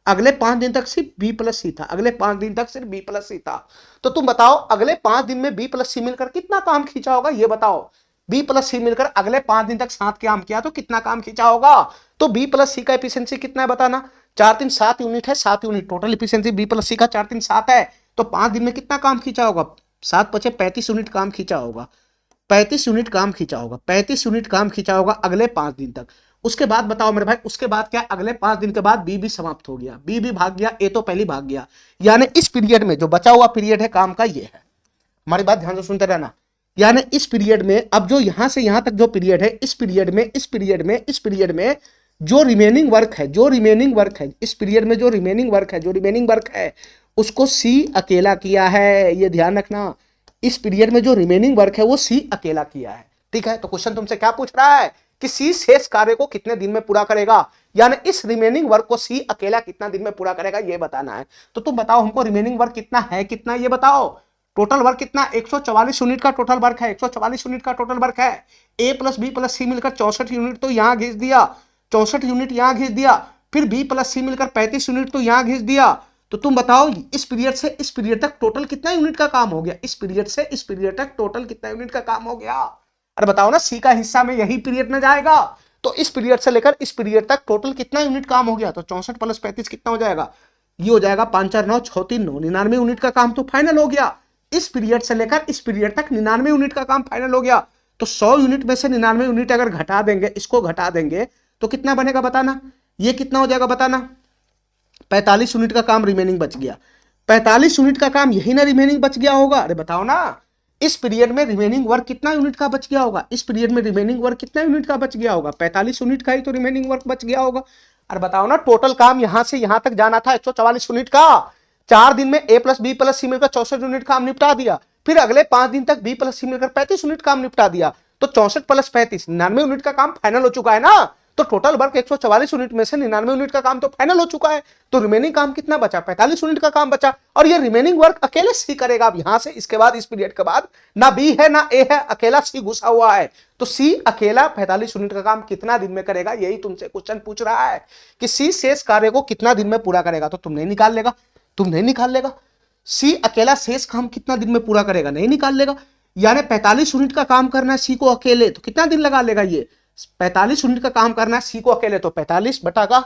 अगले 5 दिन तक सिर्फ बी प्लस सी था, अगले 5 दिन तक सिर्फ बी प्लस सी था। तो तुम बताओ अगले 5 दिन में बी प्लस सी मिलकर कितना काम खींचा होगा, ये बताओ। बी प्लस सी मिलकर अगले 5 दिन तक साथ काम किया तो कितना काम खींचा होगा। तो बी प्लस सी का एफिशिएंसी कितना है बताना, 4 3 7 यूनिट है, 7 unit total efficiency B plus C का 4 3 7 है। तो 5 दिन में कितना काम खींचा होगा, 7 5 35 यूनिट काम खींचा होगा, 35 यूनिट काम खींचा होगा, 35 यूनिट काम खींचा होगा अगले 5 दिन तक। उसके बाद बताओ मेरे भाई, उसके बाद क्या, अगले 5 दिन के बाद बी भी समाप्त हो गया, बी भी भाग गया, ए तो पहले भाग गया। यानी इस पीरियड में जो बचा हुआ पीरियड है काम का ये है। हमारी बात ध्यान से सुनते रहना, यानी इस पीरियड में अब जो यहां से यहां तक जो पीरियड है, इस पीरियड में, इस पीरियड में, इस पीरियड में जो रिमेनिंग वर्क है, जो रिमेनिंग वर्क है, इस पीरियड में जो रिमेनिंग वर्क है, जो रिमेनिंग वर्क है उसको सी अकेला किया है, ये ध्यान रखना। इस पीरियड में जो रिमेनिंग वर्क है वो सी अकेला किया है, ठीक है। तो क्वेश्चन तुमसे क्या पूछ रहा है कि सी शेष कार्य को कितने दिन में पूरा करेगा, यानी इस रिमेनिंग वर्क को सी अकेला कितना दिन में पूरा करेगा ये बताना है। तो तुम बताओ हमको रिमेनिंग वर्क कितना है, कितना ये बताओ। टोटल वर्क कितना, 144 यूनिट का टोटल वर्क है, 144 यूनिट का टोटल वर्क है। ए प्लस बी प्लस सी मिलकर 64 यूनिट तो यहां घिस दिया, 64 यूनिट यहां घिस दिया, फिर बी प्लस सी मिलकर 35 यूनिट तो यहां घिस दिया। तो तुम बताओ इस पीरियड से इस पीरियड तक टोटल कितना यूनिट का काम हो गया, इस पीरियड से इस पीरियड तक टोटल कितना यूनिट का काम हो गया। अरे बताओ ना, सी का हिस्सा में यही पीरियड में जाएगा, तो इस पीरियड से लेकर इस पीरियड तक टोटल कितना यूनिट काम हो गया। तो 64 + 35 कितना हो जाएगा, ये हो जाएगा 5 4 9 6 3 9, 99 यूनिट का काम तो फाइनल हो गया। इस पीरियड से लेकर इस पीरियड तक 99 यूनिट का काम फाइनल हो गया। तो 100 यूनिट में से 99 यूनिट अगर घटा देंगे, इसको घटा देंगे तो कितना बनेगा बताना, ये कितना हो जाएगा बताना, 45 यूनिट का काम रिमेनिंग बच गया। 45 यूनिट का काम यही ना रिमेनिंग बच गया होगा, अरे बताओ ना। इस पीरियड में रिमेनिंग वर्क कितना यूनिट का बच गया होगा, इस पीरियड में रिमेनिंग वर्क कितना यूनिट का बच गया होगा, 45 यूनिट का ही तो रिमेनिंग वर्क बच गया होगा। अरे बताओ ना, टोटल काम यहां से यहां तक जाना था 144 यूनिट का। 4 दिन में ए प्लस बी प्लस सी मिलकर 64 यूनिट काम निपटा दिया। फिर अगले 5 दिन तक बी प्लस सी मिलकर 35 यूनिट काम निपटा दिया। तो 64 प्लस 35 99 यूनिट का काम फाइनल हो चुका है ना। तो टोटल वर्क 144 यूनिट में से 99 यूनिट का काम तो फाइनल हो चुका है। तो रिमेनिंग काम कितना बचा, 45 यूनिट का काम बचा। और ये रिमेनिंग वर्क अकेले सी करेगा अब यहां से, इसके बाद इस पीरियड के बाद ना बी है ना ए है, अकेला सी घुसा हुआ है। तो सी अकेला 45 यूनिट का काम कितना दिन में करेगा, यही तुमसे क्वेश्चन पूछ रहा है कि सी शेष कार्य को कितना दिन में पूरा करेगा। तो तुम नहीं निकाल लेगा, तुम नहीं निकाल लेगा। सी अकेला शेष काम कितना दिन में पूरा करेगा, नहीं निकाल लेगा। यानी 45 यूनिट का काम करना है सी को अकेले, तो कितना दिन लगा लेगा ये, 45 यूनिट का काम करना है सी को अकेले, तो 45 बटा का,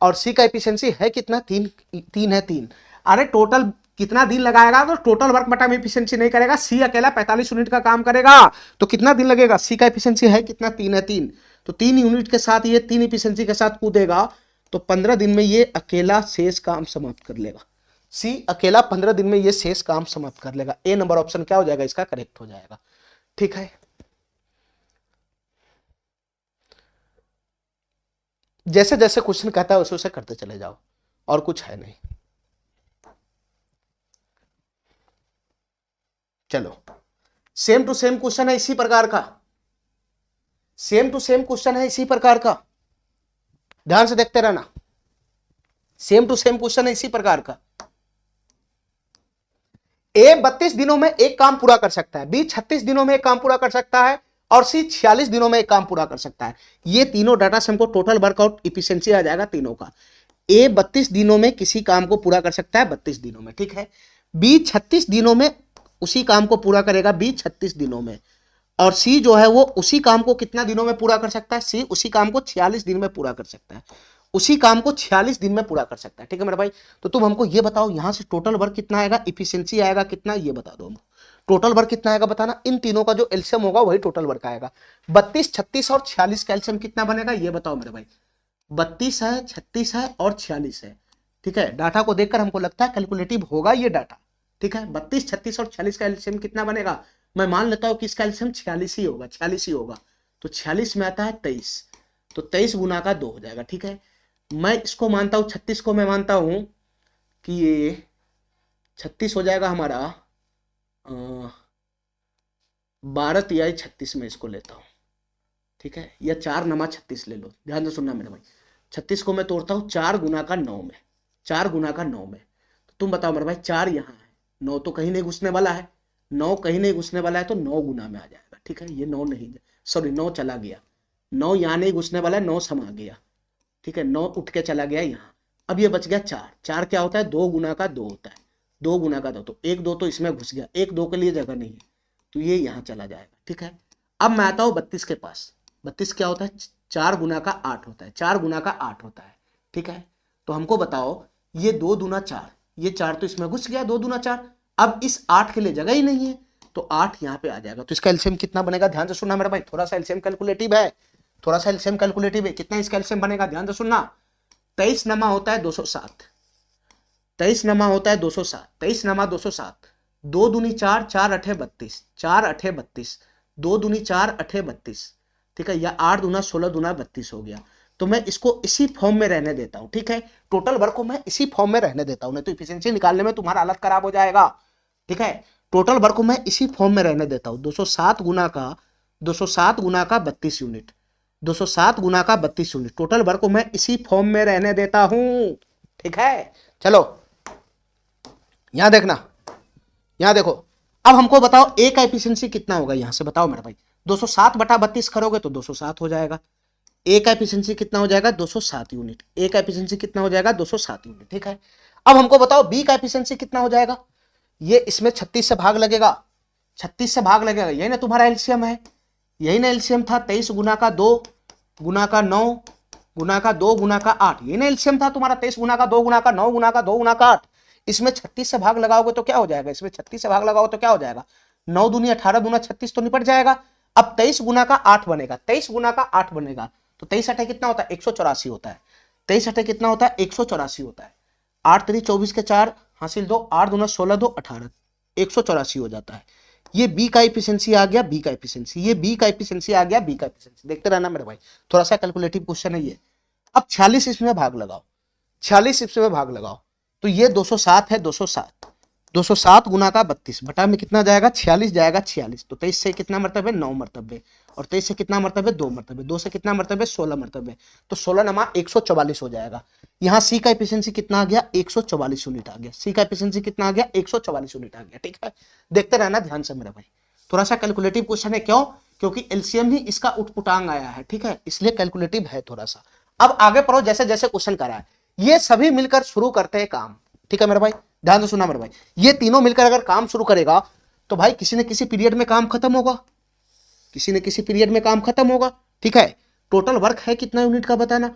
और सी का एफिशिएंसी है कितना, 3 है 3। अरे टोटल कितना दिन लगाएगा, तो टोटल वर्क बटा में एफिशिएंसी नहीं करेगा, सी अकेला 45 यूनिट का काम करेगा तो कितना दिन लगेगा, सी का एफिशिएंसी है कितना, 3 है 3। तो 3 यूनिट के साथ ये 3 एफिशिएंसी के साथ कूदेगा तो 15 दिन में ये अकेला शेष काम समाप्त कर लेगा। सी अकेला 15 दिन में ये शेष काम समाप्त कर लेगा। ए नंबर ऑप्शन क्या हो जाएगा, इसका करेक्ट हो जाएगा। ठीक है, जैसे जैसे क्वेश्चन कहता है उसे उसे करते चले जाओ, और कुछ है नहीं। चलो, सेम टू सेम क्वेश्चन है इसी प्रकार का, सेम टू सेम क्वेश्चन है इसी प्रकार का, ध्यान से देखते रहना। सेम टू सेम क्वेश्चन है इसी प्रकार का। ए 32 दिनों में एक काम पूरा कर सकता है, बी 36 दिनों में एक काम पूरा कर सकता है, और सी 46 दिनों में एक काम पूरा कर सकता है। ये तीनों डाटा से हमको टोटल वर्कआउट इफिशिएंसी आ जाएगा तीनों का। ए 32 दिनों में किसी काम को पूरा कर सकता है 32 दिनों में, ठीक है। बी 36 दिनों में उसी काम को पूरा करेगा, बी 36 दिनों में। और सी जो है वो उसी काम को कितना दिनों में पूरा कर सकता है, सी उसी काम को 46 दिन में पूरा कर सकता है, उसी काम को 46 दिन में पूरा कर सकता है। ठीक है मेरे भाई, तो तुम हमको ये बताओ यहां से टोटल वर्क कितना आएगा, इफिशिएंसी आएगा कितना, ये बता दो हमको। टोटल वर्क कितना आएगा बताना, इन तीनों का जो एलसीएम होगा वही टोटल वर्क आएगा। 32, 36 और 46 का एलसीएम कितना बनेगा, ये बताओ मेरे भाई। 32 है, 36 है और 46 है। ठीक है, डाटा को देखकर हमको लगता है कैलकुलेटिव होगा ये डाटा। ठीक है, 32, 36 और 46 का एलसीएम कितना बनेगा, मैं मान लेता हूं कि इसका एलसीएम 46 ही होगा, 46 ही होगा। तो 46 में आता है 23, तो 23 गुना का 2 हो जाएगा। ठीक है, मैं इसको मानता हूं, 36 को मैं मानता हूं कि ये 36 हो जाएगा हमारा 12 तिहाई 36 में इसको लेता हूं। ठीक है, या 4 नमा 36 ले लो, ध्यान से सुनना मेरे भाई। 36 को मैं तोड़ता हूं 4 गुना का 9 में, 4 गुना का 9 में। तो तुम बताओ मेरे भाई, 4 यहाँ है, 9 तो कहीं नहीं घुसने वाला है, 9 कहीं नहीं घुसने वाला है, तो 9 गुना में आ जाएगा। ठीक है, ये 9 नहीं, सॉरी 9 चला गया, 9 यहाँ नहीं घुसने वाला है, 9 समा गया। ठीक है, 9 उठ के चला गया यहाँ। अब ये बच गया 4, 4 क्या होता है, 2 गुना का 2 होता है, 2 गुना का 2, तो 1 2 तो इसमें घुस गया, 1 2 के लिए जगह नहीं है, तो ये यहाँ चला जाएगा। ठीक है, अब मैं आता हूँ 32 के पास। 32 क्या होता है, 4 गुना का 8 होता है, 4 गुना का 8 होता है। ठीक है, तो हमको बताओ ये 2 दूना 4, ये 4 तो इसमें घुस गया, 2 दूना 4। अब इस 8 के लिए जगह ही नहीं है, तो 8 यहाँ पे आ जाएगा। तो इसका एलसीएम कितना बनेगा, ध्यान से सुनना मेरा भाई, थोड़ा सा एलसीएम कैलकुलेटिव है, थोड़ा सा एलसीएम कैलकुलेटिव है। कितना इसका एलसीएम बनेगा, ध्यान से सुनना। 23 नमा होता है 207, 23 नमा होता है 207, 23 नमा 207, 2 दूनी 4, 4 अठे 32, 4 अठे 32, 2 दूनी 4 अठे 32। ठीक है, या 8 दूना 16 दूना 32 हो गया। तो मैं इसको इसी फॉर्म में रहने देता हूं। ठीक है, टोटल वर्क को मैं इसी फॉर्म में रहने देता हूं, नहीं तो इफिशिएंसी निकालने में तुम्हारा हालत खराब हो जाएगा। ठीक है, टोटल वर्क को मैं इसी फॉर्म में रहने देता हूं, 207 गुना का 32 यूनिट, 207 गुना का 32 यूनिट, टोटल वर्क को मैं इसी फॉर्म में रहने देता हूं। ठीक है, चलो यहां देखना, यहां देखो। अब हमको बताओ ए का एफिशिएंसी कितना होगा, यहां से बताओ मेरे भाई। 207 बटा 32 करोगे तो 207 हो जाएगा। ए का एफिशिएंसी कितना हो जाएगा, 207 यूनिट। ए का एफिशिएंसी कितना हो जाएगा, 207 यूनिट। ठीक है, अब हमको बताओ बी का एफिशिएंसी कितना हो जाएगा। ये इसमें 36 से भाग लगेगा, 36 से भाग लगेगा, यही ना तुम्हारा एलसीएम है, यही ना एलसीएम था। 23 गुना का 2 गुना का 9 गुना का 2 गुना का 8, ये ना एलसीएम था तुम्हारा 23 गुना का 2 गुना का 9 गुना का 2 गुना का 8। इसमें 36 से भाग लगाओगे तो क्या हो जाएगा, इसमें 36 से भाग लगाओगे तो क्या हो जाएगा, 9 दूनी 18 दूना 36 तो निपट जाएगा। अब 23 गुना का 8 बनेगा, 23 गुना का 8 बनेगा तो 23 अठे कितना होता है 184 होता है, 23 अठे कितना होता है 184 होता है। 8 3 24 के 4 हासिल 2, 8 दूना 16 2 18, 184 हो जाता है। ये बी का एफिशिएंसी आ गया, बी का एफिशिएंसी, ये बी का एफिशिएंसी आ गया, बी का एफिशिएंसी। देखते रहना मेरे भाई, थोड़ा सा कैलकुलेटिव क्वेश्चन है ये। अब 46 इसमें भाग लगाओ, 46 इसमें भाग लगाओ तो ये 207 है, 207, 207 गुना का 32 बटा में कितना जाएगा 46 जाएगा 46। तो 23 से कितना मरतबे 9 मरतबे, और 23 से कितना मरतबे 2 मरतबे, 2 से कितना मरतबे 16 मरतबे, तो 16 नमा 144 हो जाएगा। यहाँ सी का एफिशिएंसी कितना आ गया 144 यूनिट आ गया, सी का एफिशिएंसी कितना आ गया 144 यूनिट आ गया। ठीक है, देखते रहना ध्यान से मेरा भाई, थोड़ा सा कैलकुलेटिव क्वेश्चन है। क्यों? क्योंकि एलसीएम ही इसका उटपुटांग आया है, ठीक है, इसलिए कैलकुलेटिव है थोड़ा सा। अब आगे पढ़ो, जैसे जैसे क्वेश्चन करा है ये सभी मिलकर शुरू करते हैं काम। ठीक है मेरे भाई, ध्यान से सुना मेरे भाई, ये तीनों मिलकर अगर काम शुरू करेगा तो भाई किसी न किसी पीरियड में काम खत्म होगा, किसी न किसी पीरियड में काम खत्म होगा। ठीक है, टोटल वर्क है कितना यूनिट का बताना,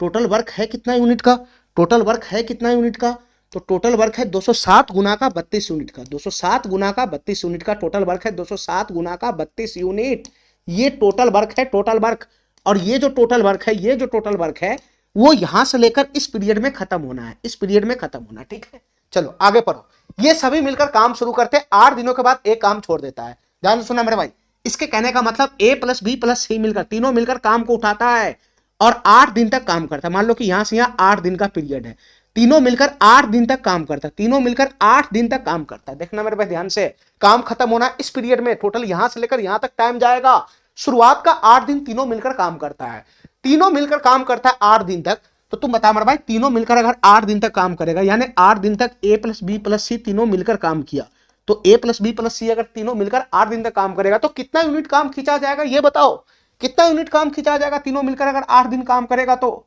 टोटल वर्क है कितना यूनिट का, टोटल वर्क है कितना यूनिट का, तो टोटल वर्क है 207 गुना का 32 यूनिट का, 207 गुना का 32 यूनिट का टोटल वर्क है, 207 गुना का 32 यूनिट, ये टोटल वर्क है, टोटल वर्क। और ये जो टोटल वर्क है, ये जो टोटल वर्क है वो यहां से लेकर इस पीरियड में खत्म होना है, इस पीरियड में खत्म होना है। ठीक है, चलो आगे पढ़ो। ये सभी मिलकर काम शुरू करते हैं, 8 दिनों के बाद एक काम छोड़ देता है। ध्यान से सुना मेरे भाई, इसके कहने का मतलब ए प्लस बी प्लस सी मिलकर, तीनों मिलकर काम को उठाता है और 8 दिन तक काम करता है। मान लो कि यहां से यहां 8 दिन का पीरियड है, तीनों मिलकर 8 दिन तक काम करता है, तीनों मिलकर 8 दिन तक काम करता है। देखना मेरे भाई ध्यान से, काम खत्म होना इस पीरियड में, टोटल यहां से लेकर यहां तक टाइम जाएगा, शुरुआत का 8 दिन तीनों मिलकर काम करता है, तीनों मिलकर काम करता है 8 दिन तक। तो तुम बता मेरे भाई, तीनों मिलकर अगर 8 दिन तक काम करेगा, यानी 8 दिन तक ए प्लस बी प्लस सी तीनों मिलकर काम किया, तो ए प्लस बी प्लस सी अगर तीनों मिलकर 8 दिन तक काम करेगा तो कितना यूनिट काम खींचा जाएगा, ये बताओ कितना यूनिट काम खींचा जाएगा तीनों मिलकर अगर 8 दिन काम करेगा। तो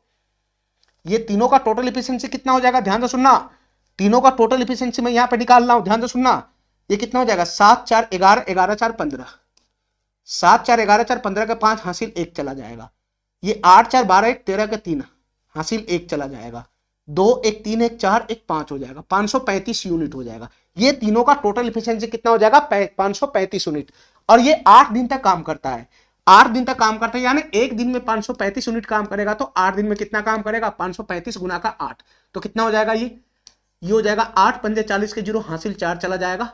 ये तीनों का टोटल एफिशिएंसी कितना हो जाएगा, ध्यान से सुनना, तीनों का टोटल एफिशिएंसी मैं यहां पे निकाल रहा हूं, ध्यान से सुनना। ये कितना हो जाएगा 7 4 11 11 4 15, 7 4 11 4 15 का 5 हासिल 1 चला जाएगा, ये 8 4 12 1 13 का 3 हासिल 1 चला जाएगा, 2 1 3 1 4 1 5 हो जाएगा, 535 यूनिट हो जाएगा। ये तीनों का टोटल एफिशिएंसी कितना हो जाएगा 535 यूनिट। और ये 8 दिन तक काम करता है, 8 दिन तक काम करता है, यानी एक दिन में 535 यूनिट काम करेगा तो 8 दिन में कितना काम करेगा 535 गुना का 8, तो कितना हो जाएगा ये हो जाएगा 8 पंजे 40 के 0 हासिल 4 चला जाएगा,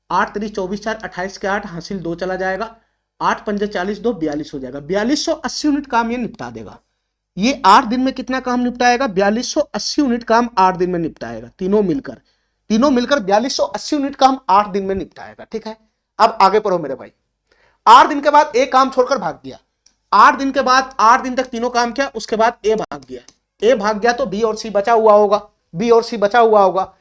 8 3 24 4 28 के 8 हासिल 2 चला जाएगा, 8 पंजे 40 2 42 हो जाएगा, 4280 यूनिट काम ये निपटा देगा। ये 8 दिन में कितना काम निपटाएगा 4280 यूनिट काम 8 दिन में निपटाएगा, तीनों मिलकर 4280 यूनिट काम 8 दिन में निपटाएगा। ठीक है, अब आगे पढ़ो मेरे भाई। 8 दिन के बाद एक काम छोड़कर भाग गया, 8 दिन के बाद 8 दिन तक तीनों काम किया, उसके बाद ए भाग गया, ए भाग गया तो बी और सी बचा हुआ होगा, बी और सी बचा हुआ होगा।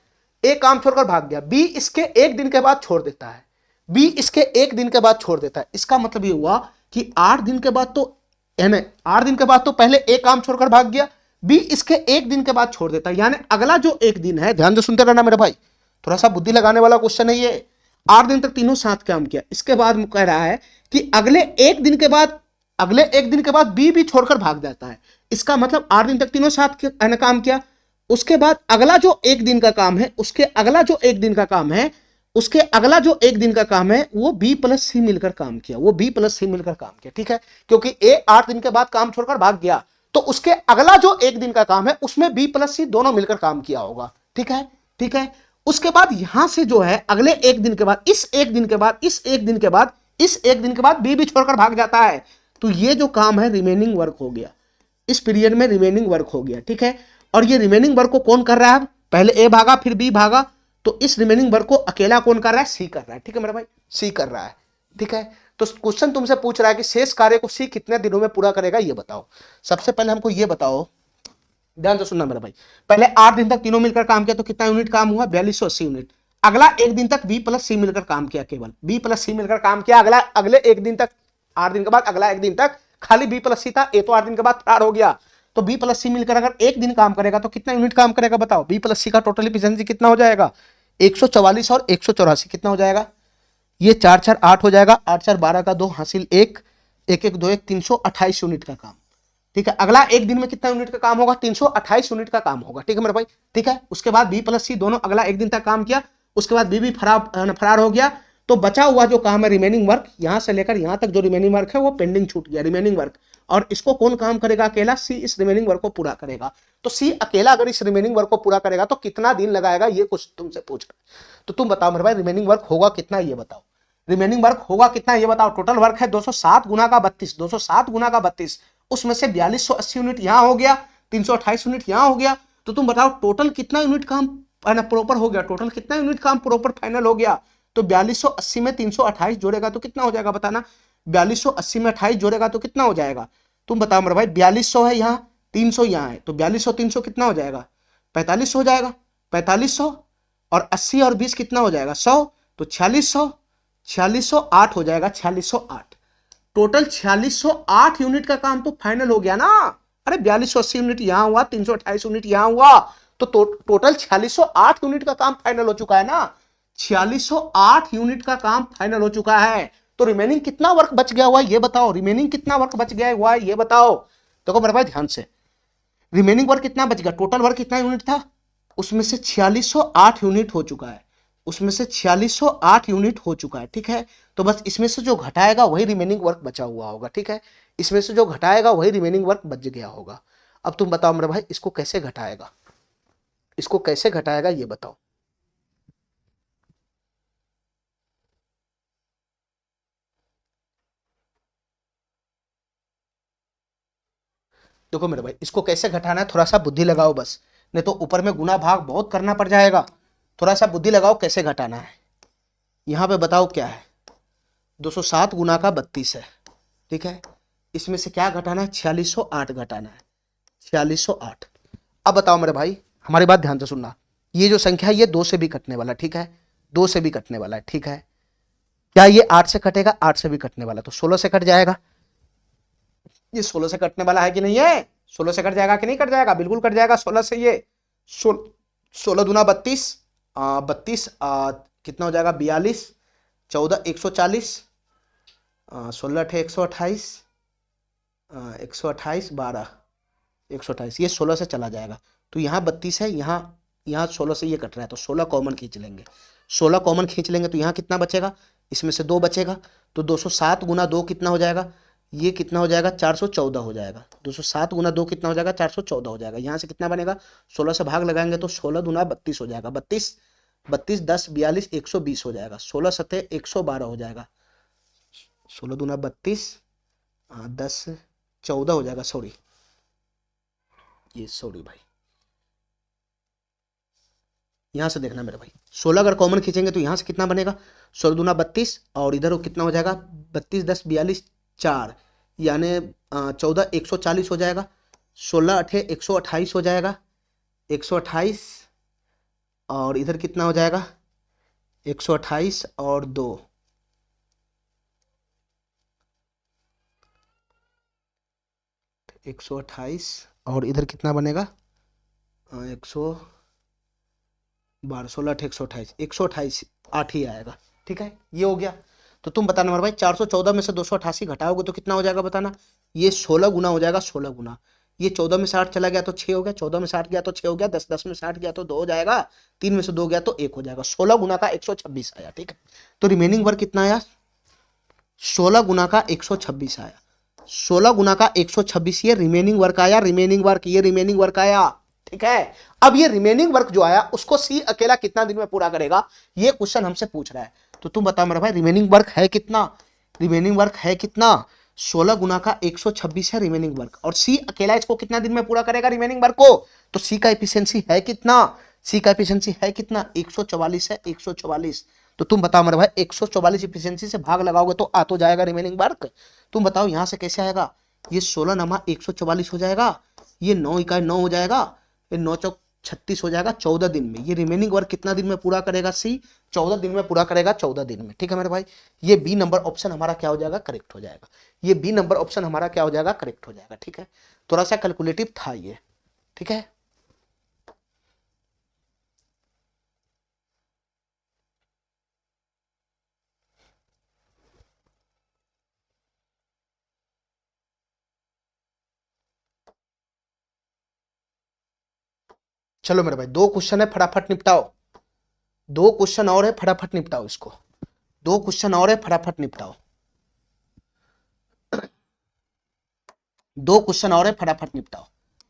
ए काम छोड़कर भाग गया, बी इसके एक दिन के बाद छोड़ देता है, बी इसके एक दिन के बाद छोड़ देता है। इसका मतलब ये हुआ कि 8 दिन के बाद तो 8 दिन के बाद तो पहले एक काम छोड़कर भाग गया, बी इसके एक दिन के बाद छोड़ देता है, यानी अगला जो एक दिन है, ध्यान से सुनते रहना मेरे भाई, थोड़ा सा बुद्धि लगाने वाला क्वेश्चन है ये। 8 दिन तक तीनों साथ काम किया, इसके बाद कह रहा है कि अगले एक दिन के बाद बी भी छोड़कर भाग जाता है। इसका मतलब 8 दिन तक तीनों साथ काम किया, उसके बाद अगला जो एक दिन का काम है, उसके अगला जो एक दिन का काम है, उसके अगला जो एक दिन का काम है वो बी प्लस सी मिलकर काम किया, वो बी प्लस सी मिलकर काम किया। ठीक है, क्योंकि ए 8 दिन के बाद काम छोड़कर भाग गया तो उसके अगला जो एक दिन का काम है उसमें बी प्लस सी दोनों मिलकर काम किया होगा। ठीक है, ठीक है, उसके बाद यहां से जो है अगले एक दिन के बाद, इस एक दिन के बाद, इस एक दिन के बाद, इस एक दिन के बाद बी भी छोड़कर भाग जाता है, तो ये जो काम है रिमेनिंग वर्क हो गया, इस पीरियड में रिमेनिंग वर्क हो गया। ठीक है, और ये रिमेनिंग वर्क को कौन कर रहा है, पहले ए भागा फिर बी भागा, तो इस रिमेनिंग वर्क को अकेला कौन कर रहा है, सी कर रहा है। ठीक है मेरा भाई, सी कर रहा है। ठीक है, तो क्वेश्चन तुमसे पूछ रहा है कि शेष कार्य को सी कितने दिनों में पूरा करेगा, ये बताओ। सबसे पहले हमको ये बताओ, ध्यान से सुनना मेरा भाई, पहले 8 दिन तक तीनों मिलकर काम किया तो कितना यूनिट काम हुआ 4280 यूनिट। अगला एक दिन तक बी प्लस सी मिलकर काम किया, केवल बी प्लस सी मिलकर काम किया, अगले एक दिन तक, 8 दिन के बाद अगला एक दिन तक खाली बी प्लस सी था, ए तो 8 दिन के बाद फरार हो गया, तो बी प्लस सी मिलकर अगर एक दिन काम करेगा तो कितना यूनिट काम करेगा बताओ, बी प्लस सी का टोटल एफिशिएंसी कितना हो जाएगा 144 और 184 कितना हो जाएगा, ये 4 4 8 हो जाएगा, 8 4 12 का 2 हासिल 1 1 1 2 1 328 यूनिट का काम, ठीक है, अगला एक दिन में कितना यूनिट का काम होगा, 328 यूनिट का काम होगा। ठीक है मेरे भाई, ठीक है। उसके बाद बी प्लस सी दोनों अगला एक दिन तक काम किया, उसके बाद बी भी फरार हो गया, तो बचा हुआ जो काम है रिमेनिंग वर्क, यहां से लेकर यहां तक जो रिमेनिंग वर्क है वो पेंडिंग छूट गया, रिमेनिंग वर्क। और इसको कौन काम करेगा, अकेला सी इस रिमेनिंग वर्क को पूरा करेगा। तो सी अकेला अगर इस रिमेनिंग वर्क को पूरा करेगा तो कितना दिन लगाएगा, ये कुछ तुमसे पूछ रहा। तो तुम बताओ मेरे भाई, रिमेनिंग वर्क होगा कितना, ये बताओ। रिमेनिंग वर्क होगा कितना ये बताओ। टोटल वर्क है 207 गुना का 32, 207 गुना का 32, उसमें से 4280 यूनिट यहां हो गया, 328 यूनिट यहां हो गया। तो तुम बताओ टोटल कितना यूनिट काम प्रॉपर हो गया, टोटल कितना यूनिट काम प्रॉपर फाइनल हो गया। तो 4280 में 328 जोड़ेगा तो कितना हो जाएगा बताना। 4280 में 28 जोड़ेगा तो कितना हो जाएगा, तुम बताओ मेरे भाई। 4200 है यहाँ, 300 यहाँ है, तो 4200 300 कितना हो जाएगा, 4500 हो जाएगा। 4500 और 80 और 20 कितना हो जाएगा, 100, तो 4600, 4608 हो जाएगा, 4608। टोटल 4608 यूनिट का काम तो फाइनल हो गया ना। अरे 4280 यूनिट यहां हुआ, 328 यूनिट यहां हुआ, तो टोटल 4608 यूनिट का काम फाइनल हो चुका है ना। 4608 यूनिट का काम फाइनल हो चुका है। तो रिमेनिंग कितना वर्क बच गया हुआ ये बताओ, रिमेनिंग कितना वर्क बच गया हुआ ये बताओ। देखो मेरे भाई ध्यान से, रिमेनिंग वर्क कितना बच गया, टोटल वर्क कितना यूनिट था, उसमें से 4608 यूनिट हो चुका है, उसमें से 4608 यूनिट हो चुका है। ठीक है, तो बस इसमें से जो घटाएगा वही रिमेनिंग वर्क बचा हुआ होगा। ठीक है, इसमें से जो घटाएगा वही रिमेनिंग वर्क बच गया होगा। अब तुम बताओ मेरे भाई, इसको कैसे घटाएगा, इसको कैसे घटाएगा ये बताओ। देखो मेरे भाई, इसको कैसे घटाना है, थोड़ा सा बुद्धि लगाओ बस, नहीं तो ऊपर में गुना भाग बहुत करना पड़ जाएगा। थोड़ा सा बुद्धि लगाओ कैसे घटाना है। यहां पे बताओ क्या है, 207 गुना का 32 है। ठीक है, इसमें से क्या घटाना है, 4608 घटाना है, 4608। अब बताओ मेरे भाई, हमारी बात ध्यान से सुनना, ये जो संख्या है ये 2 से भी कटने वाला। ठीक है, 2 से भी कटने वाला है। ठीक है, क्या ये 8 से कटेगा, 8 से भी कटने वाला, तो 16 से कट जाएगा। ये 16 से कटने वाला है कि नहीं है, 16 से कट जाएगा कि नहीं कट जाएगा, बिल्कुल कट जाएगा 16 से। ये 16 दूना 32, 32 कितना हो जाएगा, 42, 14 140, 16 अठे 128, 128 12, 128, ये 16 से चला जाएगा। तो यहाँ 32 है, यहाँ यहाँ 16 से ये कट रहा है, तो 16 कॉमन खींच लेंगे, 16 कॉमन खींच लेंगे तो यहाँ कितना बचेगा, इसमें से 2 बचेगा। तो 207 गुना 2 कितना हो जाएगा, ये कितना हो जाएगा, 414 हो जाएगा। 207 गुना 2 कितना हो जाएगा, 414 हो जाएगा। यहाँ से कितना बनेगा, 16 से भाग लगाएंगे तो 16 दूना 32 हो जाएगा, 32, 32 10 42 120 हो जाएगा, 16 सतह 112 हो जाएगा, 16 दूना 32, 10 14 हो जाएगा, सॉरी ये, सॉरी भाई, यहां से देखना मेरे भाई, 16 अगर कॉमन खींचेंगे तो यहां से कितना बनेगा, 16 दूना 32, और इधर वो कितना हो जाएगा, 32 10 42 4, यानी 14 140 हो जाएगा, 16 अठे 128 हो जाएगा, 128, और इधर कितना हो जाएगा, 128 और 2, 128 और इधर कितना बनेगा, 112, 16 अठे 128, 128 8 ही आएगा। ठीक है, ये हो गया। तो तुम बताना मेरे भाई, 414 में से 288 घटाओगे तो कितना हो जाएगा बताना। ये 16 गुना हो जाएगा, 16 गुना, ये 14 में से 8 चला गया तो 6 हो गया, 14 में से 8 गया तो 6 हो गया, 10 10 में से 8 गया तो 2 हो जाएगा, 3 में से 2 गया तो 1 हो जाएगा, 16 गुना का 126 आया। ठीक है, तो रिमेनिंग वर्क कितना आया, 16 गुना का 126 आया, 16 गुना का 126, ये रिमेनिंग वर्क आया, रिमेनिंग वर्क, ये रिमेनिंग वर्क आया। ठीक है, अब ये रिमेनिंग वर्क जो आया उसको सी अकेला कितना दिन में पूरा करेगा, ये क्वेश्चन हमसे पूछ रहा है। तो तुम बताओ मेरा भाई, रिमेनिंग वर्क है कितना, रिमेनिंग वर्क है कितना, 16 गुना का 126 है रिमेनिंग वर्क, और सी अकेला इसको कितना दिन में पूरा करेगा रिमेनिंग वर्क को। तो सी का एफिशिएंसी है कितना, सी का एफिशिएंसी है कितना, 144 है, 144। तो तुम बताओ मेरे भाई, 144 एफिशिएंसी से भाग लगाओगे तो आ तो जाएगा रिमेनिंग वर्क। तुम बताओ यहां से कैसे आएगा, ये 16 नमा 144 हो जाएगा, ये 9 इकाई 9 हो जाएगा, ये 9 चौक 36 हो जाएगा, 14 दिन में। ये रिमेनिंग वर्क कितना दिन में पूरा करेगा सी, 14 दिन में पूरा करेगा, 14 दिन में। ठीक है मेरे भाई, ये बी नंबर ऑप्शन हमारा क्या हो जाएगा, करेक्ट हो जाएगा। ये बी नंबर ऑप्शन हमारा क्या हो जाएगा, करेक्ट हो जाएगा। ठीक है, थोड़ा सा कैलकुलेटिव था ये। ठीक है, चलो मेरे भाई, 2 क्वेश्चन है, फटाफट निपटाओ। 2 क्वेश्चन और है, फटाफट निपटाओ इसको। 2 क्वेश्चन और है, फटाफट निपटाओ। 2 क्वेश्चन और है, फटाफट निपटाओ।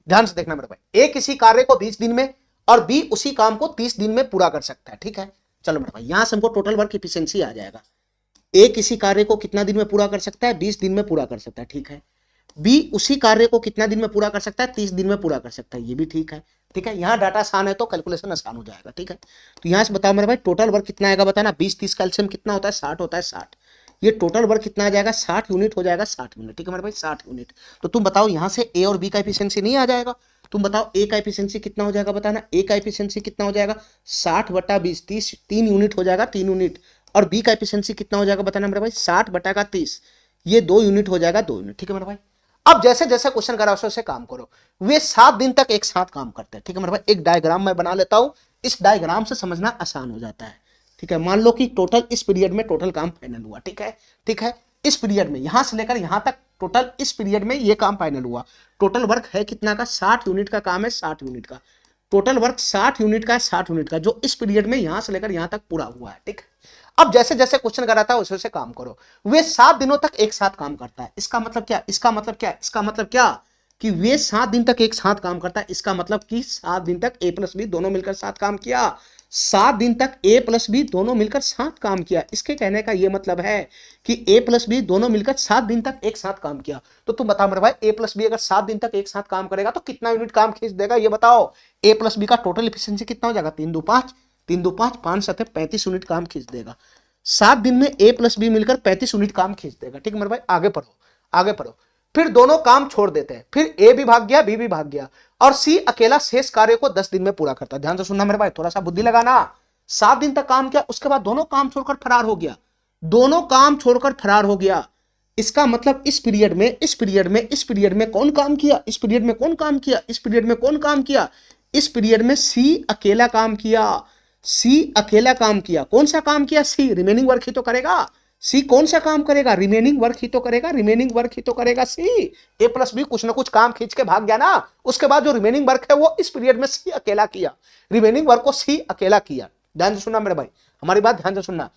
ध्यान से देखना मेरे भाई, ए किसी कार्य को 20 दिन में और बी उसी काम को 30 दिन में पूरा कर सकता है, ठीक है। चलो मेरे भाई, यहां से हमको टोटल वर्क एफिशिएंसी आ जाएगा। ए किसी कार्य को कितना दिन में पूरा कर सकता है? 20 दिन में पूरा कर सकता है, ठीक है। बी उसी कार्य को कितना दिन में पूरा कर सकता है? 30 दिन में पूरा कर सकता है, ये भी ठीक है। ठीक है, यहाँ डाटा आसान है तो कैलकुलेशन आसान हो जाएगा, ठीक है। तो यहाँ से बताओ मेरे भाई, टोटल वर्क कितना आएगा बताना। 20 30 का एलसीएम कितना होता है? 60 होता है, 60। ये टोटल वर्क कितना आ जाएगा? 60 यूनिट हो जाएगा, 60 यूनिट, ठीक है मेरे भाई, 60 यूनिट। तो तुम बताओ यहाँ से ए और बी का एफिशिएंसी नहीं आ जाएगा? तुम बताओ ए का एफिशिएंसी कितना हो जाएगा बताना। ए का एफिशिएंसी कितना हो जाएगा? 60/20, 30, 3 यूनिट हो जाएगा, 3 यूनिट। और बी का एफिशिएंसी कितना हो जाएगा बताना मेरे भाई? 60/30, ये 2 यूनिट हो जाएगा, 2 यूनिट, ठीक है मेरे भाई। अब जैसे जैसे क्वेश्चन करा वैसे काम करो। वे 7 दिन तक एक साथ काम करते हैं, ठीक है मेरे भाई। एक डायग्राम मैं बना लेता हूं, इस डायग्राम से समझना आसान हो जाता है, ठीक है। मान लो कि टोटल इस पीरियड में टोटल काम फाइनल हुआ, ठीक है। ठीक है, इस पीरियड में यहां से लेकर यहां तक टोटल इस पीरियड में ये काम फाइनल हुआ। टोटल वर्क है कितना का? 60 यूनिट का काम है, 60 यूनिट का टोटल वर्क 60 यूनिट का है, 60 यूनिट का, जो इस पीरियड में यहां से लेकर यहां तक पूरा हुआ है, ठीक है। अब जैसे जैसे क्वेश्चन कराता है वैसे वैसे काम करो। वे 7 दिनों तक एक साथ काम करता है, इसका मतलब क्या? इसका मतलब क्या? इसका मतलब क्या कि वे 7 दिन तक एक साथ काम करता है। इसका मतलब कि 7 दिन तक ए प्लस बी दोनों मिलकर साथ काम किया। 7 दिन तक ए प्लस बी दोनों मिलकर साथ काम किया। इसके कहने का यह मतलब है कि ए प्लस बी दोनों मिलकर 7 दिन तक एक साथ काम किया। तो तुम बताओ मेरे भाई, ए प्लस बी अगर 7 दिन तक एक साथ काम करेगा तो कितना यूनिट काम खींच देगा, ये बताओ। ए प्लस बी का टोटल एफिशिएंसी कितना हो जाएगा? 3 2 5, 3 2 5, 5 7 35 यूनिट काम खींच देगा। 7 दिन में ए प्लस बी मिलकर 35 यूनिट काम खींच देगा, ठीक है मेरे भाई। आगे पढ़ो, आगे पढ़ो। फिर दोनों काम छोड़ देते हैं, फिर ए भी भाग गया, बी भी भाग गया, और सी अकेला शेष कार्य को 10 दिन में पूरा करता है। ध्यान से सुनना मेरे भाई, थोड़ा सा बुद्धि लगाना। 7 दिन तक काम किया, उसके बाद दोनों काम छोड़कर फरार हो गया। दोनों काम छोड़कर फरार हो गया, इसका मतलब इस पीरियड में, इस पीरियड में, इस पीरियड में कौन काम किया? इस पीरियड में कौन काम किया? इस पीरियड में कौन काम किया? इस पीरियड में सी अकेला काम किया। सी अकेला काम किया। कौन सा काम किया? सी रिमेनिंग वर्क ही तो करेगा। सी कौन सा काम करेगा? रिमेनिंग वर्क ही तो करेगा, रिमेनिंग वर्क ही तो करेगा सी। ए प्लस बी कुछ ना कुछ काम खींच के भाग गया ना, उसके बाद जो रिमेनिंग वर्क है वो इस पीरियड में सी अकेला किया। रिमेनिंग वर्क को सी अकेला किया। ध्यान से सुनना मेरे भाई, हमारी बात ध्यान से सुनना।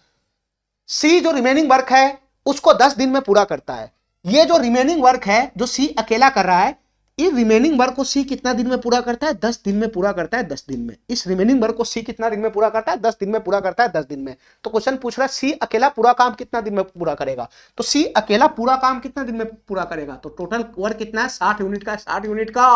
सी जो रिमेनिंग वर्क है उसको 10 दिन में पूरा करता है। ये जो रिमेनिंग वर्क है जो सी अकेला कर रहा है, ये रिमेनिंग वर्क को सी कितना दिन में पूरा करता है? 10 दिन में पूरा करता है, 10 दिन में। इस रिमेनिंग वर्क को सी कितना दिन में पूरा करता है? 10 दिन में पूरा करता है, 10 दिन में। तो क्वेश्चन पूछ रहा है सी अकेला पूरा काम कितना दिन में पूरा करेगा? तो सी अकेला पूरा काम कितना दिन में पूरा करेगा? तो टोटल वर्क कितना है? 60 यूनिट का, 60 यूनिट का।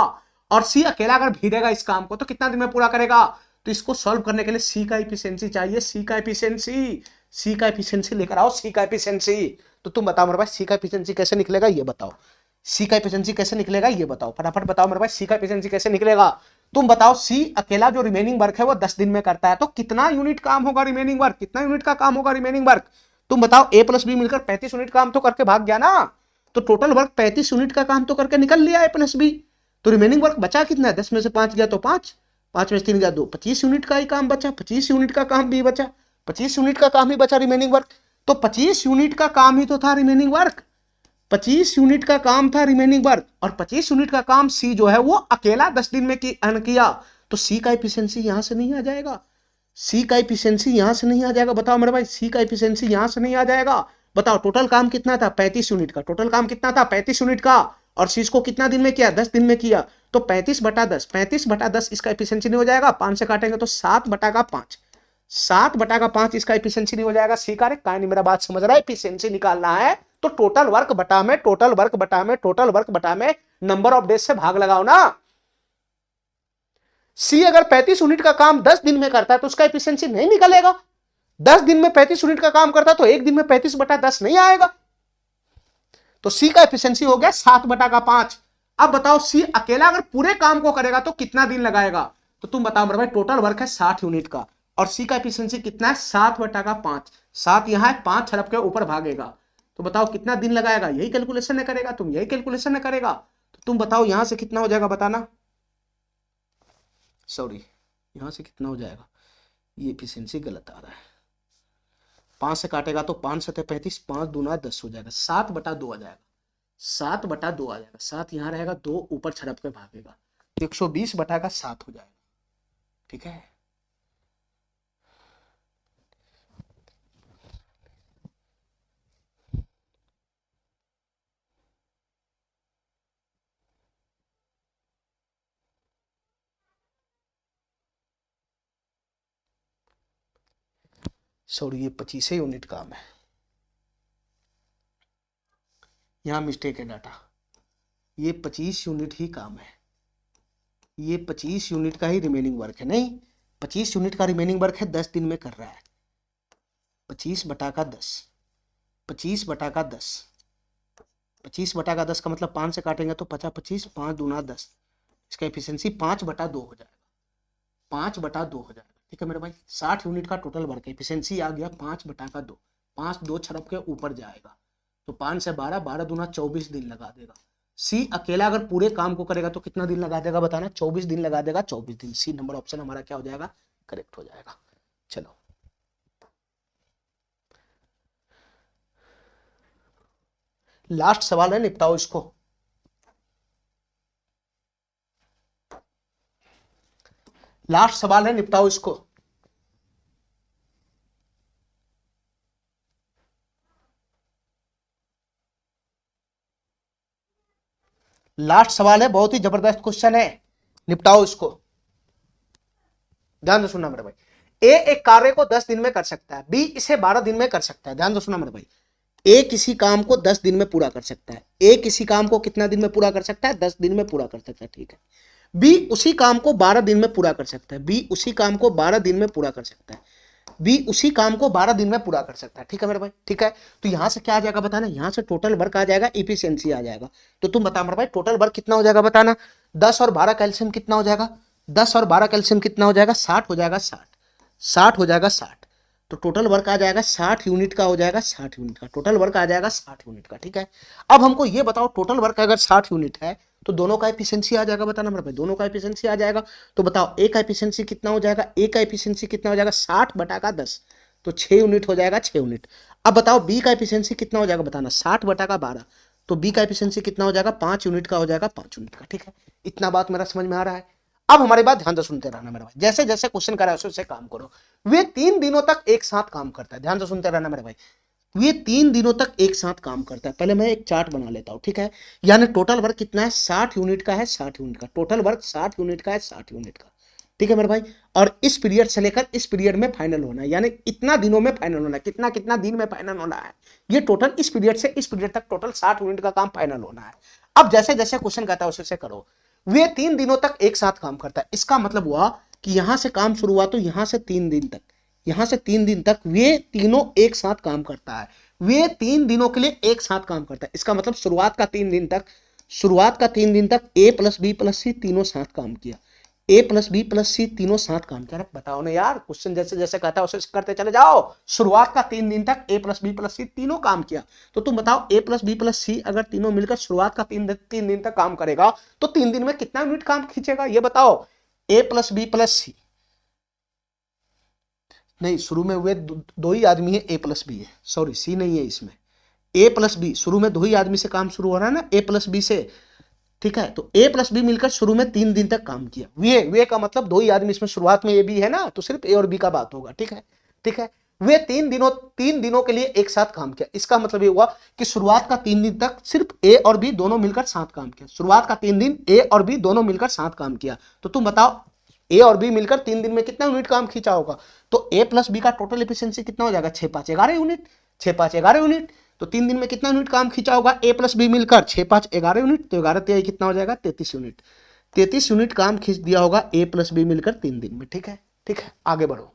और सी अकेला अगर भिड़ेगा इस काम को तो कितना दिन में पूरा करेगा? तो इसको सॉल्व करने के लिए सी का एफिशिएंसी चाहिए, सी का एफिशिएंसी। सी का एफिशिएंसी लेकर आओ, सी का एफिशिएंसी। तो तुम बताओ मेरे भाई, सी का एफिशिएंसी कैसे निकलेगा ये बताओ। सी का एफिशिएंसी कैसे निकलेगा ये बताओ, फटाफट बताओ मेरे भाई, सी का एफिशिएंसी कैसे निकलेगा? तुम बताओ, सी अकेला जो रिमेनिंग वर्क है वो 10 दिन में करता है, तो कितना यूनिट काम होगा रिमेनिंग वर्क? कितना यूनिट का काम होगा रिमेनिंग वर्क? तुम बताओ, ए प्लस बी मिलकर 35 यूनिट काम तो करके भाग गया ना, तो टोटल वर्क 35 यूनिट का काम तो करके निकल लिया ए प्लस बी। तो रिमेनिंग वर्क बचा कितना है? 10 में से 5 गया तो 5, 5 में से 3 गया 2, 25 यूनिट का ही काम बचा। 25 यूनिट का काम भी बचा, 25 यूनिट का काम ही बचा रिमेनिंग वर्क। तो 25 यूनिट का काम ही तो था रिमेनिंग वर्क, 25 यूनिट का काम था रिमेनिंग वर्क। और 25 यूनिट का काम सी जो है वो अकेला 10 दिन में किया। तो सी का एफिशिएंसी यहां से नहीं आ जाएगा, सी का एफिशिएंसी यहां से नहीं आ जाएगा। बताओ मेरे भाई, सी का एफिशिएंसी यहां से नहीं आ जाएगा। बताओ, टोटल काम कितना था? 35 यूनिट का। टोटल काम कितना था? 35 यूनिट का। और सी को कितना दिन में किया? 10 दिन में किया। तो 35/10, 35/10 इसका एफिशिएंसी नहीं हो जाएगा? 5 से काटेंगे तो 7/5, 7/5 इसका एफिशिएंसी नहीं हो जाएगा। सी का? क्या नहीं मेरा बात समझ रहा है? एफिशिएंसी निकालना है तो टोटल वर्क बटा में, टोटल वर्क बटा में, टोटल वर्क बटा में नंबर ऑफ डेज से भाग लगाओ ना। सी अगर 35 यूनिट का काम 10 दिन में करता है तो उसका एफिशिएंसी नहीं निकलेगा। 10 दिन में 35 यूनिट का काम करता है तो एक दिन में 35/10 नहीं आएगा। तो सी का एफिशिएंसी हो गया 7/5। अब बताओ, सी अकेला अगर पूरे काम को करेगा तो कितना दिन लगाएगा? तो तुम बताओ मेरे भाई, टोटल वर्क है 60 यूनिट का और सी का एफिशिएंसी कितना है? 7/5। 7 यहां है, 5 छड़प के ऊपर भागेगा। तो बताओ कितना दिन लगाएगा? यही कैलकुलेशन करेगा तुम, यही कैलकुलेशन करेगा। तो तुम बताओ यहां से कितना हो जाएगा बताना। सॉरी, यहां से कितना हो जाएगा? ये एफिशिएंसी गलत आ रहा है। 5 से काटेगा तो 5 7 35, 5 दूना 10 हो जाएगा, 7/2 आ जाएगा, 7/2 आ जाएगा। 7 यहाँ रहेगा, 2 ऊपर छड़प के भागेगा, 120/7 हो जाएगा। ठीक है। सॉरी, ये 25 यूनिट काम है, यहाँ मिस्टेक है डाटा। ये 25 यूनिट ही काम है, ये 25 यूनिट का ही रिमेनिंग वर्क है। नहीं, 25 यूनिट का रिमेनिंग वर्क है, 10 दिन में कर रहा है। 25 बटा का 10, 25 बटा का 10, 25 बटा का 10 का मतलब 5 से काटेंगे तो 50, 25, 5 दूना 10, इसका एफिशिएंसी 5/2 हो जाएगा, 5/2 हो जाएगा। ठीक है मेरे भाई, 60 यूनिट का टोटल वर्क है, एफिशिएंसी आ गया 5/2, 5 2 छरप के ऊपर जाएगा, तो 5 से 12, 12 दूना 24 दिन लगा देगा। सी अकेला अगर पूरे काम को करेगा तो कितना दिन लगा देगा बताना? 24 दिन लगा देगा, 24 दिन। सी नंबर ऑप्शन हमारा क्या हो जाएगा? करेक्ट हो जाएगा। चलो लास्ट सवाल है, निपटाओ इसको। लास्ट सवाल है, निपटाओ इसको। लास्ट सवाल है, बहुत ही जबरदस्त क्वेश्चन है, निपटाओ इसको। ध्यान से सुनना मेरे भाई। ए एक कार्य को 10 दिन में कर सकता है, बी इसे 12 दिन में कर सकता है। ध्यान से सुनना मेरे भाई, ए किसी काम को 10 दिन में पूरा कर सकता है। ए किसी काम को कितना दिन में पूरा कर सकता है? 10 दिन में पूरा कर सकता है। ठीक है। बी उसी काम को 12 दिन में पूरा कर सकता है। बी उसी काम को 12 दिन में पूरा कर सकता है। बी उसी काम को 12 दिन में पूरा कर सकता है। ठीक है मेरे भाई, ठीक है। तो यहां से क्या आ जाएगा बताना? यहां से टोटल वर्क आ जाएगा, इफिशियंसी आ जाएगा। तो तुम बता मेरे भाई, टोटल वर्क कितना हो जाएगा बताना? 10 और 12 कैल्शियम कितना हो जाएगा? 10 और 12 कैल्शियम कितना हो जाएगा? 60 हो जाएगा, 60, 60 हो जाएगा, 60। तो टोटल वर्क आ जाएगा 60 यूनिट का, हो जाएगा 60 यूनिट का टोटल वर्क आ जाएगा, 60 यूनिट का। ठीक है। अब हमको ये बताओ, टोटल वर्क अगर 60 यूनिट है तो दोनों का एफिशिएंसी आ जाएगा बताना मेरे भाई, दोनों का एफिशिएंसी आ जाएगा। तो बताओ ए का एफिशिएंसी कितना हो जाएगा? ए का एफिशिएंसी कितना हो जाएगा? 60 बटा का 10, तो 6 यूनिट हो जाएगा, 6 यूनिट। अब बताओ बी का एफिशिएंसी कितना हो जाएगा बताना? 60 बटा का 12, तो बी का एफिशिएंसी कितना हो जाएगा? 5 यूनिट का हो जाएगा, 5 यूनिट का। ठीक है, इतना बात मेरा समझ में आ रहा है। अब हमारी बात ध्यान से सुनते रहना मेरे भाई, जैसे जैसे क्वेश्चन करा है वैसे काम करो। वे 3 दिनों तक एक साथ काम करता है, ध्यान से सुनते रहना मेरे भाई। ये 3 दिनों तक एक साथ काम करता है। पहले मैं एक चार्ट बना लेता हूं, ठीक है। यानी टोटल वर्क कितना है? 60 यूनिट का है, 60 यूनिट का टोटल वर्क, 60 यूनिट का है, 60 यूनिट का। ठीक है मेरे भाई। और इस पीरियड से लेकर इस पीरियड में फाइनल होना है, यानी इतना दिनों में फाइनल होना है, कितना कितना दिन में फाइनल होना है। ये टोटल इस पीरियड से इस पीरियड तक टोटल 60 यूनिट का काम फाइनल होना है। अब जैसे जैसे क्वेश्चन कहता है उसे करो। वे 3 दिनों तक एक साथ काम करता है, इसका मतलब हुआ कि यहां से काम शुरू हुआ तो यहां से 3 दिन तक, यहां से 3 दिन तक वे तीनों एक साथ काम करता है। वे 3 दिनों के लिए एक साथ काम करता है, इसका मतलब शुरुआत का 3 दिन तक, शुरुआत का 3 दिन तक ए प्लस बी प्लस सी तीनों साथ काम किया, ए प्लस बी प्लस सी तीनों साथ काम किया। बताओ ना यार, क्वेश्चन जैसे जैसे कहता है उसे करते चले जाओ। शुरुआत का 3 दिन तक ए प्लस बी प्लस सी तीनों काम किया, तो तुम बताओ ए प्लस बी प्लस सी अगर तीनों मिलकर शुरुआत का 3 दिन तक काम करेगा तो 3 दिन में कितना यूनिट काम खींचेगा ये बताओ? ए प्लस बी प्लस सी, नहीं शुरू में हुए दो ही आदमी है, ए प्लस बी है, सॉरी सी नहीं है इसमें, ए प्लस बी, शुरू में 2 ही आदमी से काम शुरू हो रहा है ना, ए प्लस बी से। ठीक है, तो ए प्लस बी मिलकर शुरू में 3 दिन तक काम किया। वे का मतलब 2 ही आदमी, इसमें शुरुआत में ए बी है ना, तो सिर्फ ए और बी का बात होगा। ठीक है, ठीक है। वे 3 दिनों के लिए एक साथ काम किया, इसका मतलब ये हुआ कि शुरुआत का 3 दिन तक सिर्फ ए और बी दोनों मिलकर साथ काम किया। शुरुआत का 3 दिन ए और बी दोनों मिलकर साथ काम किया। तो तुम बताओ ए और बी मिलकर 3 दिन में कितना यूनिट काम खींचा होगा? तो ए प्लस बी का टोटल एफिशिएंसी कितना हो जाएगा? 6 5 11 यूनिट, 6 5 11 यूनिट। तो 3 दिन में कितना यूनिट काम खींचा होगा ए प्लस बी मिलकर? 6 5 11 यूनिट, तो 11 3 कितना हो जाएगा? 33 यूनिट, 33 यूनिट काम खींच दिया होगा ए प्लस बी मिलकर 3 दिन में। ठीक है, ठीक है, आगे बढ़ो।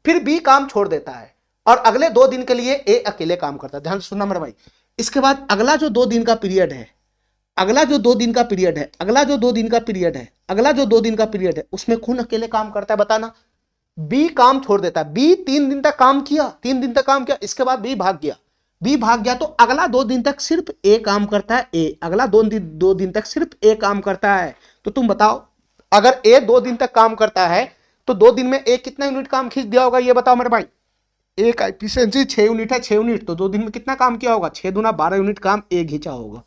फिर बी काम छोड़ देता है और अगले 2 दिन के लिए ए अकेले काम करता है। ध्यान से सुनना मेरे भाई। इसके बाद अगला जो 2 दिन का पीरियड है, अगला जो 2 दिन का पीरियड है, अगला जो 2 दिन का पीरियड है, अगला जो 2 दिन का पीरियड है, उसमें कौन अकेले काम करता है बताना? बी काम छोड़ देता है। बी 3 दिन तक काम किया, 3 दिन तक काम किया, इसके बाद बी भाग गया, बी भाग गया तो अगला 2 दिन तक सिर्फ ए काम करता है। ए अगला 2 दिन तक सिर्फ ए काम करता है। तो तुम बताओ, अगर ए 2 दिन तक काम करता है तो 2 दिन में ए कितना यूनिट काम खींच दिया होगा ये बताओ मेरे भाई? ए का एफिशिएंसी 6 यूनिट है, 6 यूनिट, तो 2 दिन में कितना काम किया होगा? 6 दूना 12 यूनिट काम ए घींचा होगा,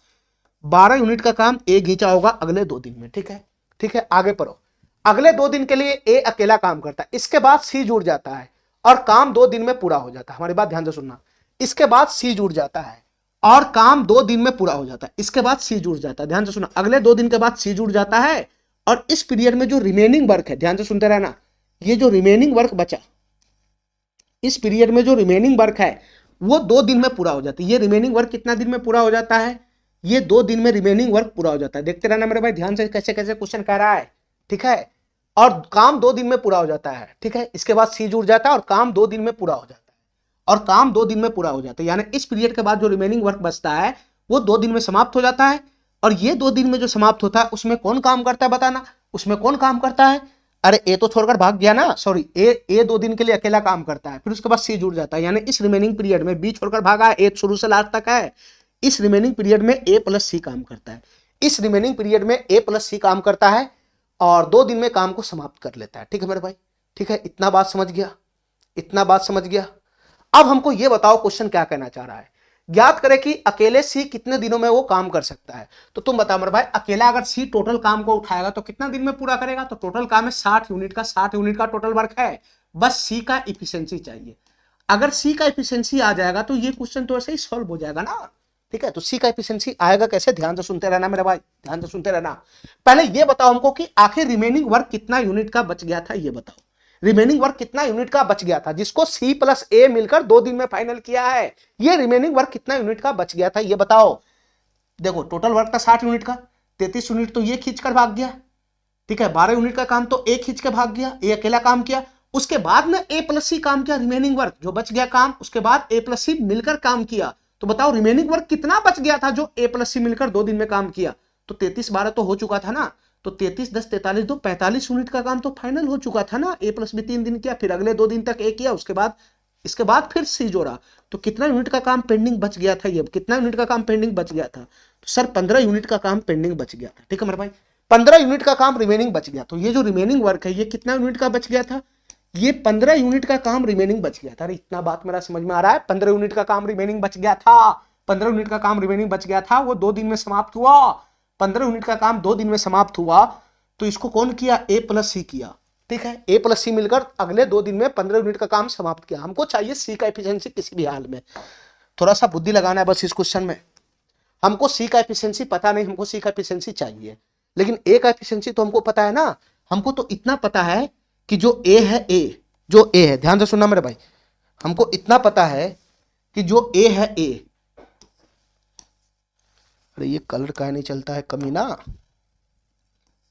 12 यूनिट का काम ए घींचा होगा अगले 2 दिन में। ठीक है, ठीक है, आगे पढ़ो। अगले 2 दिन के लिए ए अकेला काम करता है, इसके बाद सी जुड़ जाता है और काम 2 दिन में पूरा हो जाता है। हमारी बात ध्यान से सुनना, इसके बाद सी जुड़ जाता है और काम 2 दिन में पूरा हो जाता है। इसके बाद सी जुड़ जाता है, ध्यान से सुनना, अगले 2 दिन के बाद सी जुड़ जाता है और इस पीरियड में जो रिमेनिंग वर्क है, ध्यान से सुनते रहना, ये जो रिमेनिंग वर्क बचा, इस पीरियड में जो रिमेनिंग वर्क है वो 2 दिन में पूरा हो जाता है। ये रिमेनिंग वर्क कितना दिन में पूरा हो जाता है? ये 2 दिन में रिमेनिंग वर्क पूरा हो जाता है। देखते रहना मेरे भाई ध्यान से, कैसे कैसे क्वेश्चन कह रहा है, ठीक है। और काम 2 दिन में पूरा हो जाता है, ठीक है। इसके बाद सी जुड़ जाता है और काम 2 दिन में पूरा हो जाता है, और काम 2 दिन में पूरा हो जाता है। यानी इस पीरियड के बाद जो रिमेनिंग वर्क बचता है वो 2 दिन में समाप्त हो जाता है। और ये 2 दिन में जो समाप्त होता है उसमें कौन काम करता है बताना, उसमें कौन काम करता है? अरे ए तो छोड़कर भाग गया ना, सॉरी, ए 2 दिन के लिए अकेला काम करता है, फिर उसके बाद सी जुड़ जाता है। यानी इस रिमेनिंग पीरियड में बी छोड़कर भागा है, ए शुरू से लास्ट तक है। इस रिमेनिंग पीरियड में ए प्लस सी काम करता है, इस रिमेनिंग पीरियड में ए प्लस सी काम करता है और 2 दिन में काम को समाप्त कर लेता है। ठीक है मेरे भाई, ठीक है, इतना बात समझ गया, इतना बात समझ गया। अब हमको यह बताओ क्वेश्चन क्या कहना चाह रहा है, ज्ञात करें कि अकेले सी कितने दिनों में वो काम कर सकता है। तो तुम बताओ मेरे भाई, अकेला अगर सी टोटल काम को उठाएगा तो कितना दिन में पूरा करेगा? तो टोटल काम है 60 यूनिट का, 60 यूनिट का टोटल वर्क है, बस सी का इफिशिएंसी चाहिए। अगर सी का इफिशिएंसी आ जाएगा तो ये क्वेश्चन तो ऐसे ही सॉल्व हो जाएगा ना, ठीक है। तो सी का इफिशिएंसी आएगा कैसे, ध्यान से सुनते रहना मेरे भाई, ध्यान से सुनते रहना। पहले ये बताओ हमको कि आखिर रिमेनिंग वर्क कितना यूनिट का बच गया था, ये बताओ। रिमेनिंग वर्क कितना यूनिट का बच गया था जिसको सी प्लस ए मिलकर 2 दिन में फाइनल किया है? ये रिमेनिंग वर्क कितना यूनिट का बच गया था ये बताओ। देखो टोटल वर्क था 60 यूनिट का, 33 यूनिट तो ये खींचकर भाग गया, ठीक है। 12 यूनिट का काम तो ए खींच के भाग गया, ए अकेला काम किया। उसके बाद में ए प्लस सी काम किया, रिमेनिंग वर्क जो बच गया काम, उसके बाद ए प्लस सी मिलकर काम किया। तो बताओ रिमेनिंग वर्क कितना बच गया था जो ए प्लस सी मिलकर 2 दिन में काम किया? तो 33 12 तो हो चुका था ना, तो 33 10 43 2 45 यूनिट का काम तो फाइनल हो चुका था ना। ए प्लस भी 3 दिन किया, फिर अगले 2 दिन तक ए किया, उसके बाद इसके बाद फिर सी जोड़ा। तो कितना यूनिट का काम पेंडिंग बच गया था? ये कितना यूनिट का काम पेंडिंग बच गया था? तो सर 15 यूनिट का काम पेंडिंग बच गया था, ठीक है मेरे भाई। 15 यूनिट का काम रिमेनिंग बच गया। तो ये जो रिमेनिंग वर्क है ये कितना यूनिट का बच गया था? ये 15 यूनिट का काम रिमेनिंग बच गया था। अरे इतना बात मेरा समझ में आ रहा है? 15 यूनिट का काम रिमेनिंग बच गया था, 15 यूनिट का काम रिमेनिंग बच गया था, वो 2 दिन में समाप्त हुआ। 15 यूनिट का काम 2 दिन में समाप्त हुआ, तो इसको कौन किया? ए प्लस सी किया, ठीक है। ए प्लस सी मिलकर अगले 2 दिन में 15 यूनिट का काम समाप्त किया। हमको चाहिए सी का एफिशिएंसी किसी भी हाल में। थोड़ा सा बुद्धि लगाना है बस इस क्वेश्चन में। हमको सी का एफिशिएंसी पता नहीं, हमको सी का एफिशिएंसी चाहिए, लेकिन ए का एफिशिएंसी तो हमको पता है ना। हमको तो इतना पता है कि जो ए है, ए जो ए है, ध्यान से सुनना मेरे भाई, हमको इतना पता है कि जो ए है, ए, अरे ये कलर का नहीं चलता है कमीना,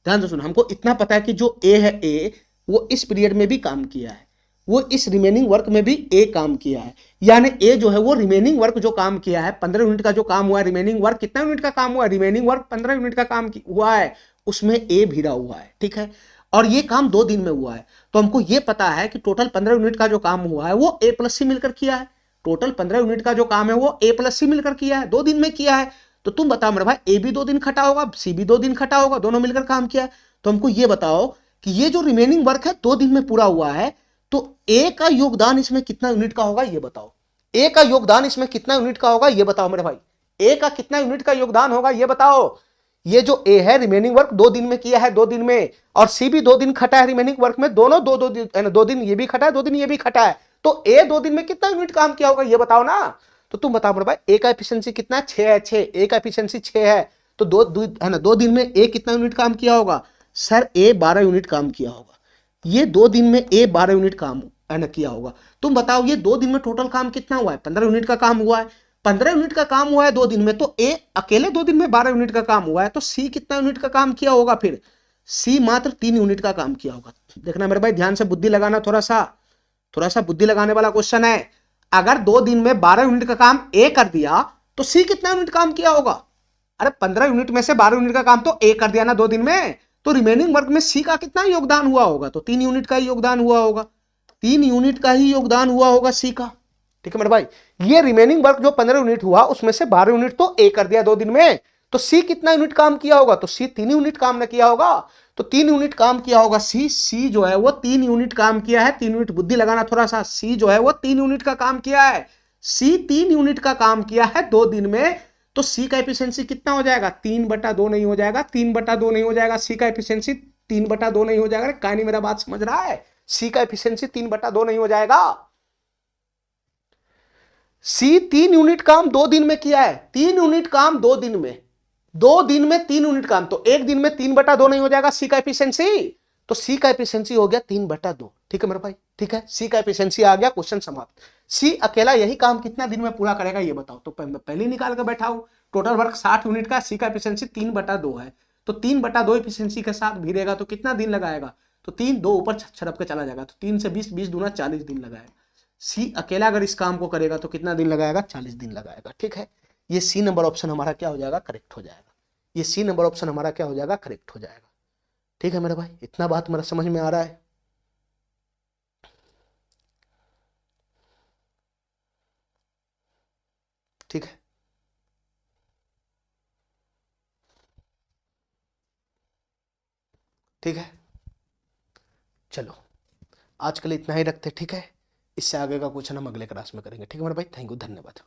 ध्यान से सुनो। हमको इतना पता है कि जो ए है, ए वो इस पीरियड में भी काम किया है, वो इस रिमेनिंग वर्क में भी ए काम किया है। यानी ए जो है वो रिमेनिंग वर्क जो काम किया है, 15 यूनिट का जो काम हुआ है, रिमेनिंग वर्क कितना यूनिट का काम हुआ है? रिमेनिंग वर्क 15 यूनिट का काम हुआ है, उसमें ए भिड़ा हुआ है, ठीक है। और ये काम 2 दिन में हुआ है। तो हमको ये पता है कि टोटल 15 यूनिट का जो काम हुआ है वो ए प्लस सी मिलकर किया है। टोटल 15 यूनिट का जो काम है वो ए प्लस सी मिलकर किया है, 2 दिन में किया है। तो तुम बताओ मेरे भाई, ए भी 2 दिन खटा होगा, सी भी 2 दिन खटा होगा, दोनों मिलकर काम किया है। तो हमको ये बताओ कि ये जो रिमेनिंग वर्क है 2 दिन में पूरा हुआ है, तो ए का योगदान इसमें कितना यूनिट का होगा ये बताओ। ए का योगदान इसमें कितना यूनिट का होगा ये बताओ मेरे भाई। ए का कितना यूनिट का योगदान होगा ये बताओ। ये जो ए है रिमेनिंग वर्क 2 दिन में किया है, 2 दिन में, और सी भी 2 दिन खटा है रिमेनिंग वर्क में, दोनों 2 दिन ये भी खटा है, 2 दिन ये भी खटा है। तो ए 2 दिन में कितना यूनिट काम किया होगा ये बताओ ना। तो तुम बताओ मेरे भाई, ए का एफिशिएंसी कितना है? 6 है, 6, ए का एफिशिएंसी 6 है। तो 2 दिन में ए कितना यूनिट काम किया होगा? सर ए 12 यूनिट काम किया होगा। ये 2 दिन में ए 12 यूनिट काम है ना किया होगा। तुम बताओ ये 2 दिन में टोटल काम कितना हुआ है? 15 यूनिट का काम हुआ है। 15 यूनिट का काम हुआ है 2 दिन में, तो ए अकेले 2 दिन में 12 यूनिट का काम हुआ है। तो सी कितना यूनिट का काम किया होगा? फिर सी मात्र 3 यूनिट का काम किया होगा। देखना मेरे भाई, ध्यान से बुद्धि लगाना, थोड़ा सा बुद्धि लगाने वाला क्वेश्चन है। अगर 2 दिन में 12 यूनिट का काम ए कर दिया तो सी कितना यूनिट काम किया होगा? अरे 15 यूनिट में से 12 यूनिट का काम तो ए कर दिया ना 2 दिन में, तो रिमेनिंग वर्क में सी का कितना योगदान हुआ होगा? तो 3 यूनिट का ही योगदान हुआ होगा, 3 यूनिट का ही योगदान हुआ होगा सी का, ठीक है मेरे भाई। ये रिमेनिंग वर्क जो 15 यूनिट हुआ उसमें से 12 यूनिट तो ए कर दिया 2 दिन में, तो सी कितना यूनिट काम किया होगा? तो सी 3 यूनिट काम न किया होगा, तो 3 यूनिट काम किया होगा सी जो है वो 3 यूनिट काम किया है। 3 यूनिट बुद्धि लगाना थोड़ा सा, सी जो है वो 3 यूनिट का काम किया है, सी 3 यूनिट का काम किया है 2 दिन में। तो सी का एफिशिएंसी कितना हो जाएगा? 3/2 नहीं हो जाएगा, 3/2 नहीं हो जाएगा, सी का एफिशिएंसी 3/2 नहीं हो जाएगा? क्या नहीं मेरा बात समझ रहा है? सी का एफिशिएंसी 3/2 नहीं हो जाएगा। सी 3 यूनिट काम 2 दिन में किया है, 3 यूनिट काम 2 दिन में, 2 दिन में 3 यूनिट काम, तो एक दिन में 3/2 नहीं हो जाएगा सी का एफिशिएंसी? तो सी का एफिशिएंसी हो गया 3/2। ठीक है मेरे भाई, ठीक है, सी का एफिशिएंसी आ गया, क्वेश्चन समाप्त। सी अकेला यही काम कितना दिन में पूरा करेगा ये बताओ? तो पहले निकाल कर बैठा हूं, टोटल वर्क 60 यूनिट का, सी का एफिशिएंसी 3/2 है, तो 3/2 एफिशिएंसी के साथ भिड़ेगा तो कितना दिन लगाएगा? तो 3, 2 ऊपर छरप के चला जाएगा, तो 3 से 20, 20 दूना 40 दिन लगाएगा। सी अकेला अगर इस काम को करेगा तो कितना दिन लगाएगा? 40 दिन लगाएगा। ठीक है, ये सी नंबर ऑप्शन हमारा क्या हो जाएगा? करेक्ट हो जाएगा। ये सी नंबर ऑप्शन हमारा क्या हो जाएगा? करेक्ट हो जाएगा। ठीक है मेरे भाई, इतना बात मेरा समझ में आ रहा है? ठीक है, ठीक है, चलो आज के लिए इतना ही रखते। ठीक है, इससे आगे का क्वेश्चन हम अगले क्लास में करेंगे। ठीक है मेरे भाई, थैंक यू, धन्यवाद।